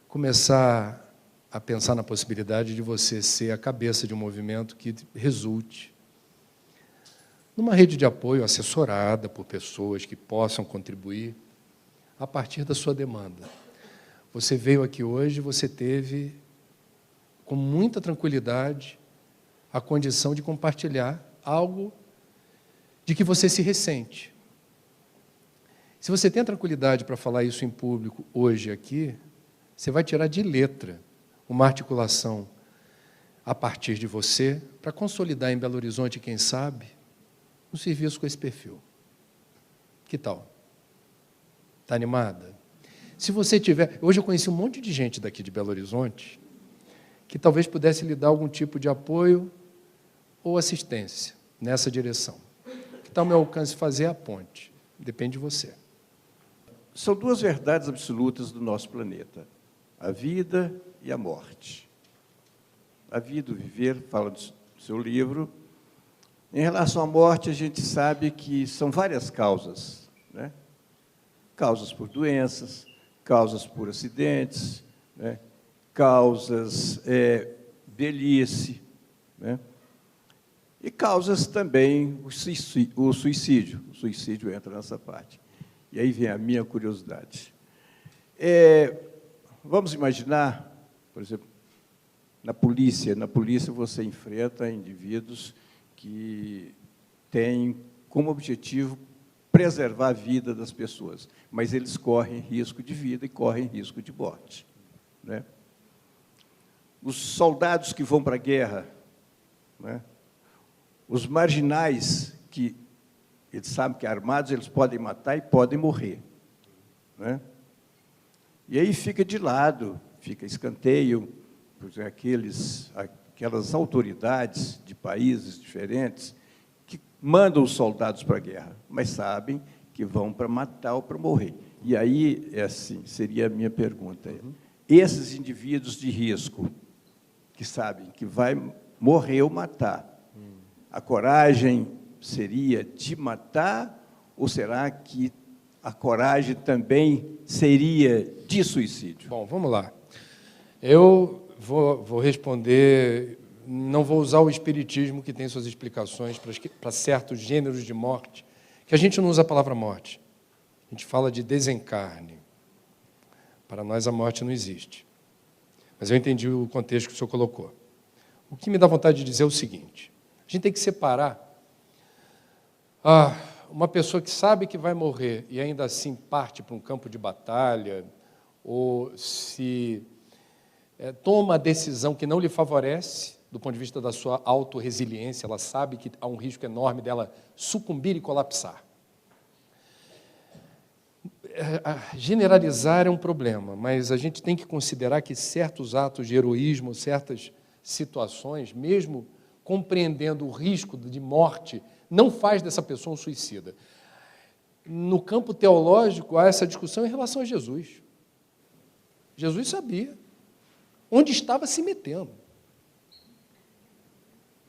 Começar a pensar na possibilidade de você ser a cabeça de um movimento que resulte numa rede de apoio assessorada por pessoas que possam contribuir a partir da sua demanda. Você veio aqui hoje, você teve, com muita tranquilidade, a condição de compartilhar algo de que você se ressente. Se você tem a tranquilidade para falar isso em público hoje aqui, você vai tirar de letra uma articulação a partir de você para consolidar em Belo Horizonte, quem sabe, um serviço com esse perfil. Que tal? Está animada? Se você tiver... Hoje eu conheci um monte de gente daqui de Belo Horizonte que talvez pudesse lhe dar algum tipo de apoio ou assistência nessa direção. Que tal ao meu alcance fazer a ponte? Depende de você. São duas verdades absolutas do nosso planeta: a vida e a morte. A vida, o viver, fala do seu livro. Em relação à morte, a gente sabe que são várias causas, né? Causas por doenças, causas por acidentes, né? Causas velhice, né? E causas também o suicídio. O suicídio entra nessa parte. E aí vem a minha curiosidade. Vamos imaginar, por exemplo, na polícia você enfrenta indivíduos que têm como objetivo preservar a vida das pessoas, mas eles correm risco de vida e correm risco de morte, né? Os soldados que vão para a guerra, né? Os marginais, que eles sabem que armados eles podem matar e podem morrer, né? E aí fica de lado, fica escanteio, porque aquelas autoridades de países diferentes que mandam os soldados para a guerra, mas sabem que vão para matar ou para morrer. E aí, assim, seria a minha pergunta. Esses indivíduos de risco, que sabem que vai morrer ou matar, a coragem seria de matar, ou será que a coragem também seria de suicídio? Bom, vamos lá. Eu vou responder, não vou usar o espiritismo, que tem suas explicações para certos gêneros de morte, que a gente não usa a palavra morte. A gente fala de desencarne. Para nós, a morte não existe. Mas eu entendi o contexto que o senhor colocou. O que me dá vontade de dizer é o seguinte: a gente tem que separar uma pessoa que sabe que vai morrer e ainda assim parte para um campo de batalha, ou se toma a decisão que não lhe favorece, do ponto de vista da sua autorresiliência, ela sabe que há um risco enorme dela sucumbir e colapsar. generalizar é um problema, mas a gente tem que considerar que certos atos de heroísmo, certas situações, mesmo compreendendo o risco de morte, não faz dessa pessoa um suicida. No campo teológico, há essa discussão em relação a Jesus. Jesus sabia onde estava se metendo.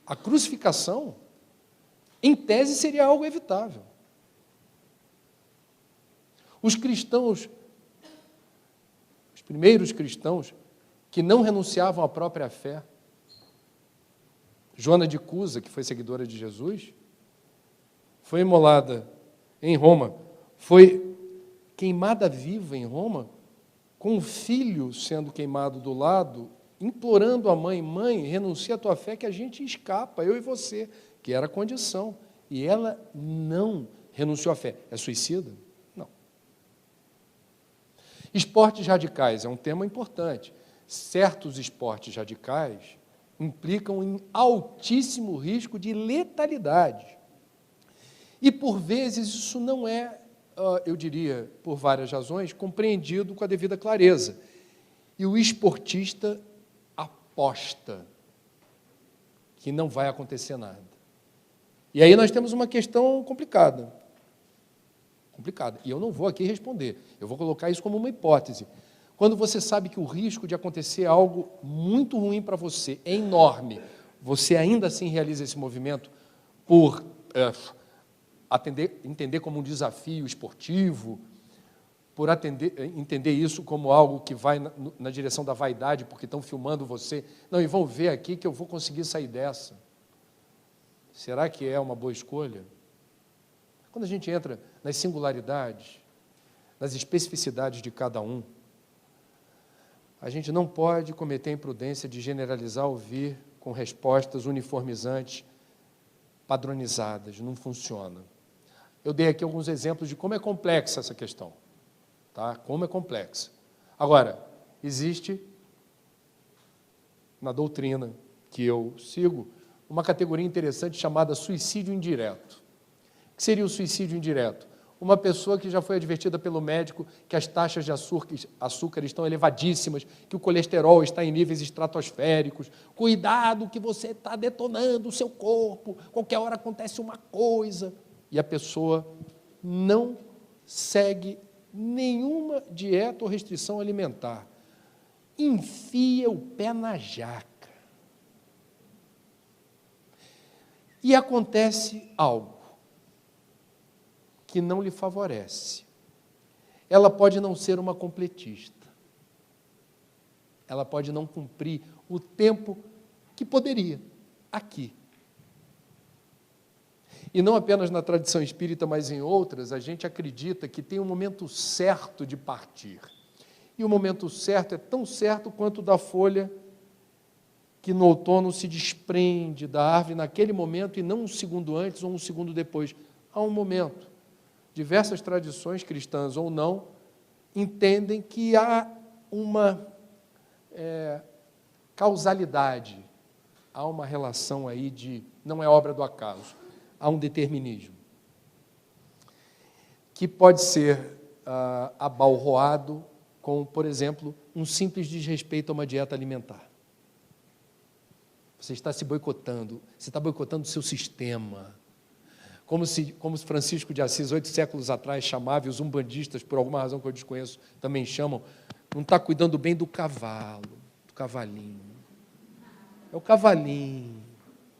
A crucificação, em tese, seria algo evitável. Os cristãos, os primeiros cristãos, que não renunciavam à própria fé, Joana de Cusa, que foi seguidora de Jesus, foi imolada em Roma, foi queimada viva em Roma, com o filho sendo queimado do lado, implorando a mãe, mãe, renuncia à tua fé que a gente escapa, eu e você, que era a condição. E ela não renunciou à fé. É suicida? Não. Esportes radicais é um tema importante. Certos esportes radicais implicam em altíssimo risco de letalidade. E, por vezes, isso não é, eu diria, por várias razões, compreendido com a devida clareza. E o esportista aposta que não vai acontecer nada. E aí nós temos uma questão complicada. E eu não vou aqui responder. Eu vou colocar isso como uma hipótese. Quando você sabe que o risco de acontecer algo muito ruim para você é enorme, você ainda assim realiza esse movimento por entender como um desafio esportivo, por entender isso como algo que vai na direção da vaidade, porque estão filmando você. Não, e vão ver aqui que eu vou conseguir sair dessa. Será que é uma boa escolha? Quando a gente entra nas singularidades, nas especificidades de cada um, a gente não pode cometer a imprudência de generalizar ou vir com respostas uniformizantes, padronizadas. Não funciona. Eu dei aqui alguns exemplos de como é complexa essa questão. Tá? Como é complexa. Agora, existe na doutrina que eu sigo uma categoria interessante chamada suicídio indireto. O que seria o suicídio indireto? Uma pessoa que já foi advertida pelo médico que as taxas de açúcar estão elevadíssimas, que o colesterol está em níveis estratosféricos, cuidado que você está detonando o seu corpo, qualquer hora acontece uma coisa, e a pessoa não segue nenhuma dieta ou restrição alimentar. Enfia o pé na jaca. E acontece algo que não lhe favorece. Ela pode não ser uma completista. Ela pode não cumprir o tempo que poderia, aqui. E não apenas na tradição espírita, mas em outras, a gente acredita que tem um momento certo de partir. E o momento certo é tão certo quanto da folha que no outono se desprende da árvore naquele momento e não um segundo antes ou um segundo depois. Há um momento. Diversas tradições cristãs ou não entendem que há uma causalidade, há uma relação aí de, não é obra do acaso, há um determinismo que pode ser abalroado com, por exemplo, um simples desrespeito a uma dieta alimentar. Você está se boicotando, você está boicotando o seu sistema. Como se Francisco de Assis, 8 séculos atrás, chamava, e os umbandistas, por alguma razão que eu desconheço, também chamam, não está cuidando bem do cavalo, do cavalinho. É o cavalinho.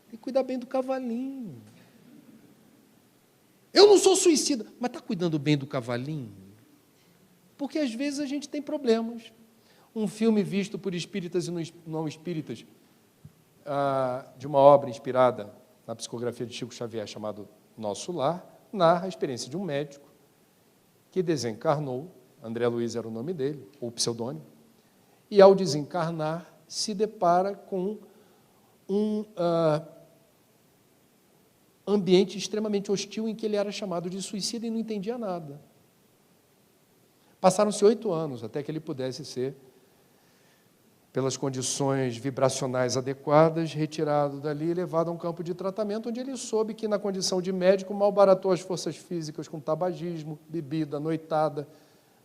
Tem que cuidar bem do cavalinho. Eu não sou suicida, mas está cuidando bem do cavalinho? Porque às vezes a gente tem problemas. Um filme visto por espíritas e não espíritas, de uma obra inspirada na psicografia de Chico Xavier, chamado Nosso Lar, narra a experiência de um médico que desencarnou, André Luiz era o nome dele, ou pseudônimo, e ao desencarnar se depara com um ambiente extremamente hostil em que ele era chamado de suicida e não entendia nada. Passaram-se 8 anos até que ele pudesse ser, pelas condições vibracionais adequadas, retirado dali e levado a um campo de tratamento, onde ele soube que, na condição de médico, malbaratou as forças físicas com tabagismo, bebida, noitada,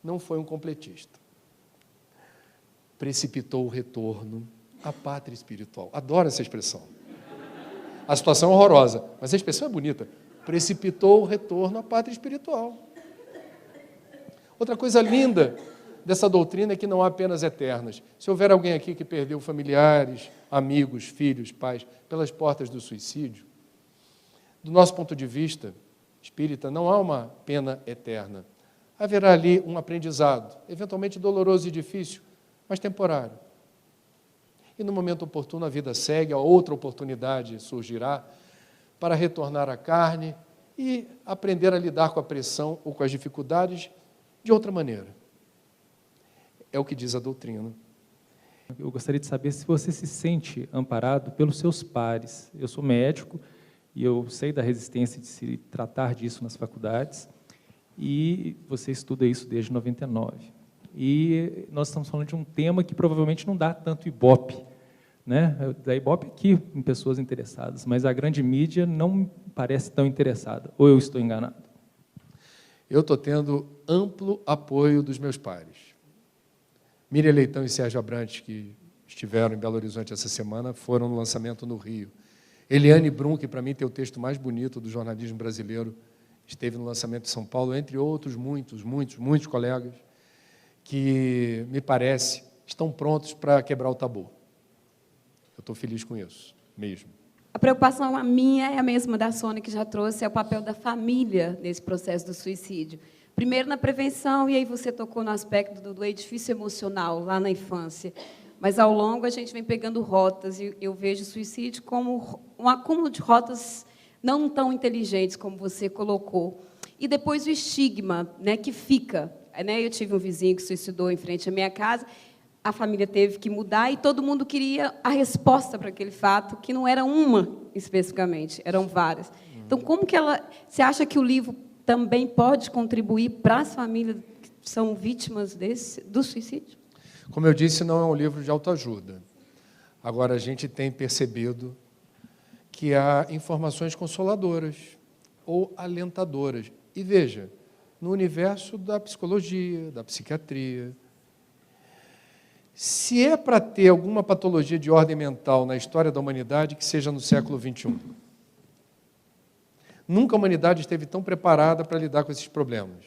não foi um completista. Precipitou o retorno à pátria espiritual. Adoro essa expressão. A situação é horrorosa, mas a expressão é bonita. Precipitou o retorno à pátria espiritual. Outra coisa linda dessa doutrina é que não há penas eternas. Se houver alguém aqui que perdeu familiares, amigos, filhos, pais, pelas portas do suicídio, do nosso ponto de vista espírita, não há uma pena eterna. Haverá ali um aprendizado, eventualmente doloroso e difícil, mas temporário. E no momento oportuno a vida segue, a outra oportunidade surgirá para retornar à carne e aprender a lidar com a pressão ou com as dificuldades de outra maneira. É o que diz a doutrina. Eu gostaria de saber se você se sente amparado pelos seus pares. Eu sou médico e eu sei da resistência de se tratar disso nas faculdades, e você estuda isso desde 99. E nós estamos falando de um tema que provavelmente não dá tanto ibope, né? Dá ibope aqui em pessoas interessadas, mas a grande mídia não parece tão interessada. Ou eu estou enganado? Eu estou tendo amplo apoio dos meus pares. Miriam Leitão e Sérgio Abrantes, que estiveram em Belo Horizonte essa semana, foram no lançamento no Rio. Eliane Brum, que para mim tem o texto mais bonito do jornalismo brasileiro, esteve no lançamento de São Paulo, entre outros muitos colegas, que, me parece, estão prontos para quebrar o tabu. Eu estou feliz com isso, mesmo. A preocupação minha é a mesma da Sônia, que já trouxe, é o papel da família nesse processo do suicídio. Primeiro na prevenção, e aí você tocou no aspecto do edifício emocional, lá na infância. Mas, ao longo, a gente vem pegando rotas, e eu vejo o suicídio como um acúmulo de rotas não tão inteligentes, como você colocou. E depois o estigma, né, que fica. Eu tive um vizinho que se suicidou em frente à minha casa, a família teve que mudar, e todo mundo queria a resposta para aquele fato, que não era uma, especificamente, eram várias. Então, como que você acha que o livro também pode contribuir para as famílias que são vítimas do suicídio? Como eu disse, não é um livro de autoajuda. Agora, a gente tem percebido que há informações consoladoras ou alentadoras. E veja, no universo da psicologia, da psiquiatria, se é para ter alguma patologia de ordem mental na história da humanidade, que seja no século XXI. Nunca a humanidade esteve tão preparada para lidar com esses problemas.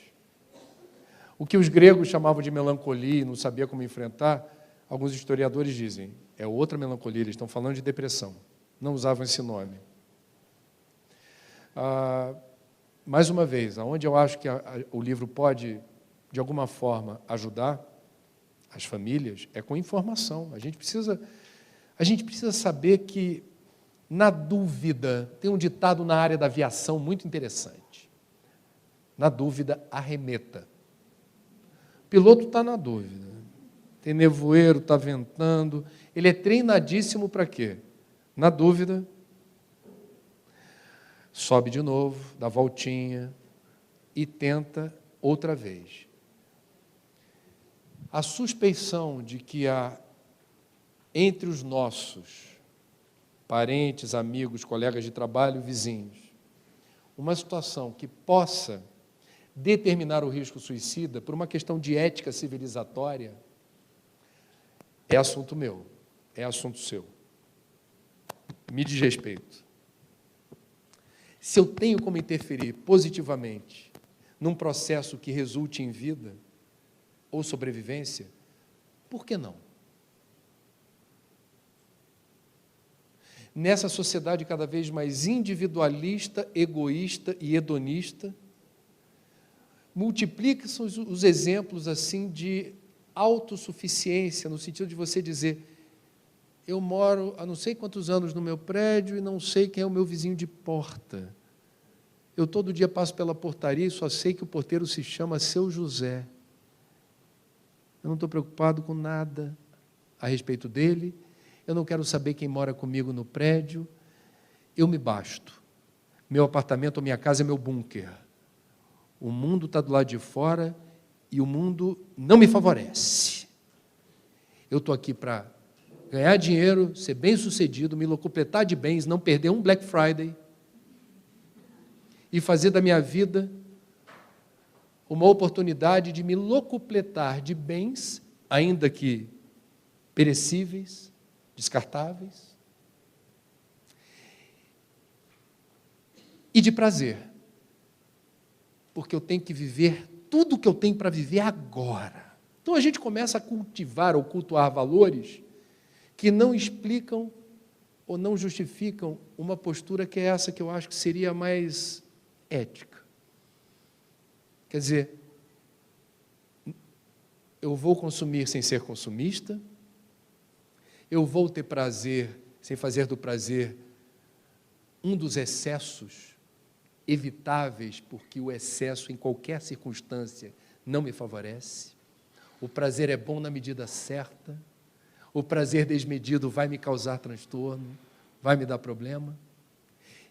O que os gregos chamavam de melancolia e não sabia como enfrentar, alguns historiadores dizem, é outra melancolia, eles estão falando de depressão. Não usavam esse nome. Mais uma vez, aonde eu acho que o livro pode, de alguma forma, ajudar as famílias, é com informação. A gente precisa saber que, na dúvida, tem um ditado na área da aviação muito interessante. Na dúvida, arremeta. O piloto está na dúvida. Tem nevoeiro, está ventando. Ele é treinadíssimo para quê? Na dúvida, sobe de novo, dá voltinha e tenta outra vez. A suspeição de que há entre os nossos parentes, amigos, colegas de trabalho, vizinhos, uma situação que possa determinar o risco suicida por uma questão de ética civilizatória, é assunto meu, é assunto seu. Me diz respeito. Se eu tenho como interferir positivamente num processo que resulte em vida ou sobrevivência, por que não? Nessa sociedade cada vez mais individualista, egoísta e hedonista, multiplica-se os exemplos assim de autossuficiência, no sentido de você dizer, eu moro há não sei quantos anos no meu prédio e não sei quem é o meu vizinho de porta. Eu todo dia passo pela portaria e só sei que o porteiro se chama Seu José. Eu não estou preocupado com nada a respeito dele, eu não quero saber quem mora comigo no prédio, eu me basto. Meu apartamento ou minha casa é meu bunker. O mundo está do lado de fora e o mundo não me favorece. Eu estou aqui para ganhar dinheiro, ser bem-sucedido, me locupletar de bens, não perder um Black Friday e fazer da minha vida uma oportunidade de me locupletar de bens, ainda que perecíveis, descartáveis, e de prazer, porque eu tenho que viver tudo o que eu tenho para viver agora. Então a gente começa a cultivar ou cultuar valores que não explicam ou não justificam uma postura que é essa que eu acho que seria mais ética. Quer dizer, eu vou consumir sem ser consumista, eu vou ter prazer sem fazer do prazer um dos excessos evitáveis, porque o excesso em qualquer circunstância não me favorece. O prazer é bom na medida certa, o prazer desmedido vai me causar transtorno, vai me dar problema.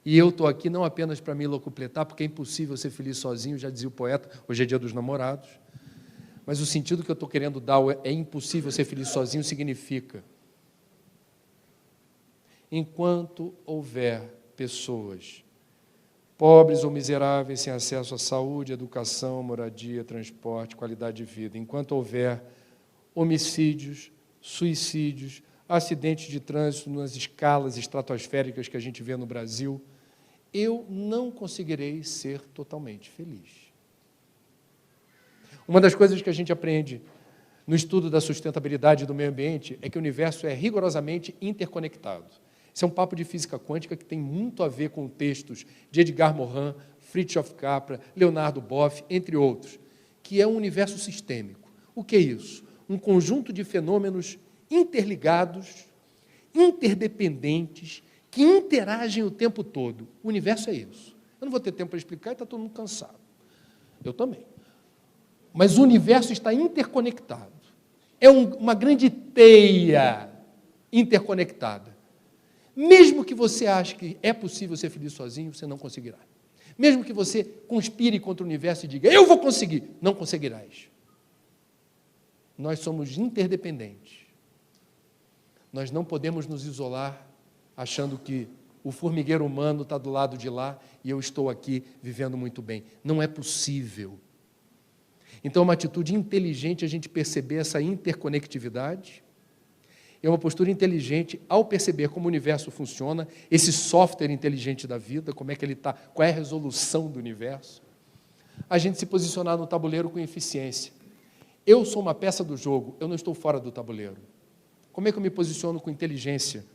E eu estou aqui não apenas para me locupletar, porque é impossível ser feliz sozinho, já dizia o poeta, hoje é dia dos namorados, mas o sentido que eu estou querendo dar é impossível ser feliz sozinho significa, enquanto houver pessoas pobres ou miseráveis sem acesso à saúde, educação, moradia, transporte, qualidade de vida, enquanto houver homicídios, suicídios, acidentes de trânsito nas escalas estratosféricas que a gente vê no Brasil, eu não conseguirei ser totalmente feliz. Uma das coisas que a gente aprende no estudo da sustentabilidade do meio ambiente é que o universo é rigorosamente interconectado. Isso é um papo de física quântica que tem muito a ver com textos de Edgar Morin, Fritjof Capra, Leonardo Boff, entre outros, que é um universo sistêmico. O que é isso? Um conjunto de fenômenos interligados, interdependentes, que interagem o tempo todo. O universo é isso. Eu não vou ter tempo para explicar e está todo mundo cansado. Eu também. Mas o universo está interconectado. É uma grande teia interconectada. Mesmo que você ache que é possível ser feliz sozinho, você não conseguirá. Mesmo que você conspire contra o universo e diga, eu vou conseguir, não conseguirás. Nós somos interdependentes. Nós não podemos nos isolar achando que o formigueiro humano está do lado de lá e eu estou aqui vivendo muito bem. Não é possível. Então, é uma atitude inteligente a gente perceber essa interconectividade. É uma postura inteligente ao perceber como o universo funciona, esse software inteligente da vida, como é que ele está, qual é a resolução do universo. A gente se posicionar no tabuleiro com eficiência. Eu sou uma peça do jogo, eu não estou fora do tabuleiro. Como é que eu me posiciono com inteligência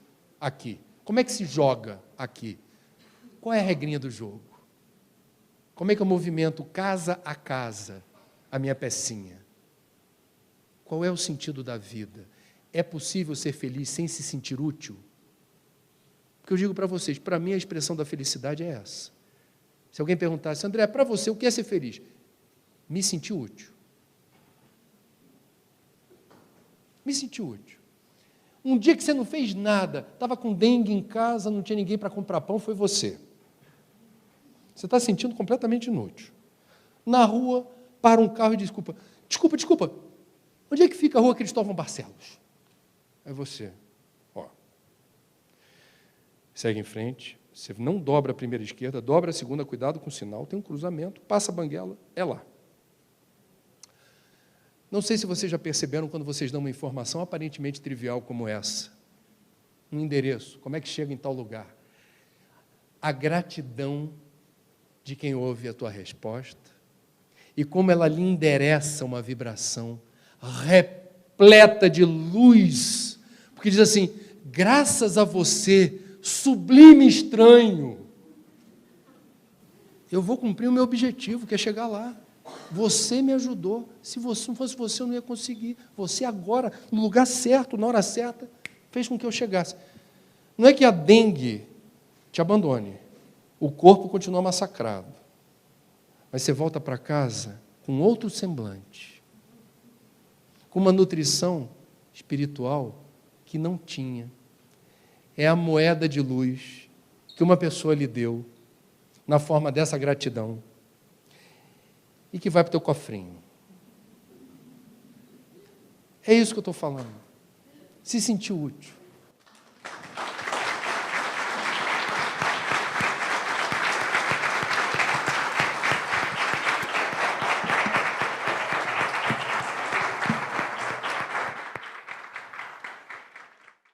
aqui? Como é que se joga aqui? Qual é a regrinha do jogo? Como é que eu movimento casa a casa a minha pecinha? Qual é o sentido da vida? É possível ser feliz sem se sentir útil? Porque eu digo para vocês, para mim a expressão da felicidade é essa. Se alguém perguntasse, André, para você o que é ser feliz? Me sentir útil. Me sentir útil. Um dia que você não fez nada, estava com dengue em casa, não tinha ninguém para comprar pão, foi você. Você está se sentindo completamente inútil. Na rua, para um carro e diz, desculpa, onde é que fica a rua Cristóvão Barcelos? É você. Ó. Segue em frente, você não dobra a primeira esquerda, dobra a segunda, cuidado com o sinal, tem um cruzamento, passa a banguela, é lá. Não sei se vocês já perceberam quando vocês dão uma informação aparentemente trivial como essa. Um endereço, como é que chega em tal lugar? A gratidão de quem ouve a tua resposta e como ela lhe endereça uma vibração repleta de luz, porque diz assim, graças a você, sublime estranho, eu vou cumprir o meu objetivo, que é chegar lá. Você me ajudou. Se você não fosse você, eu não ia conseguir. Você agora, no lugar certo, na hora certa, fez com que eu chegasse. Não é que a dengue te abandone. O corpo continua massacrado. Mas você volta para casa com outro semblante, com uma nutrição espiritual que não tinha. É a moeda de luz que uma pessoa lhe deu, na forma dessa gratidão, e que vai para o teu cofrinho. É isso que eu estou falando. Se sentir útil.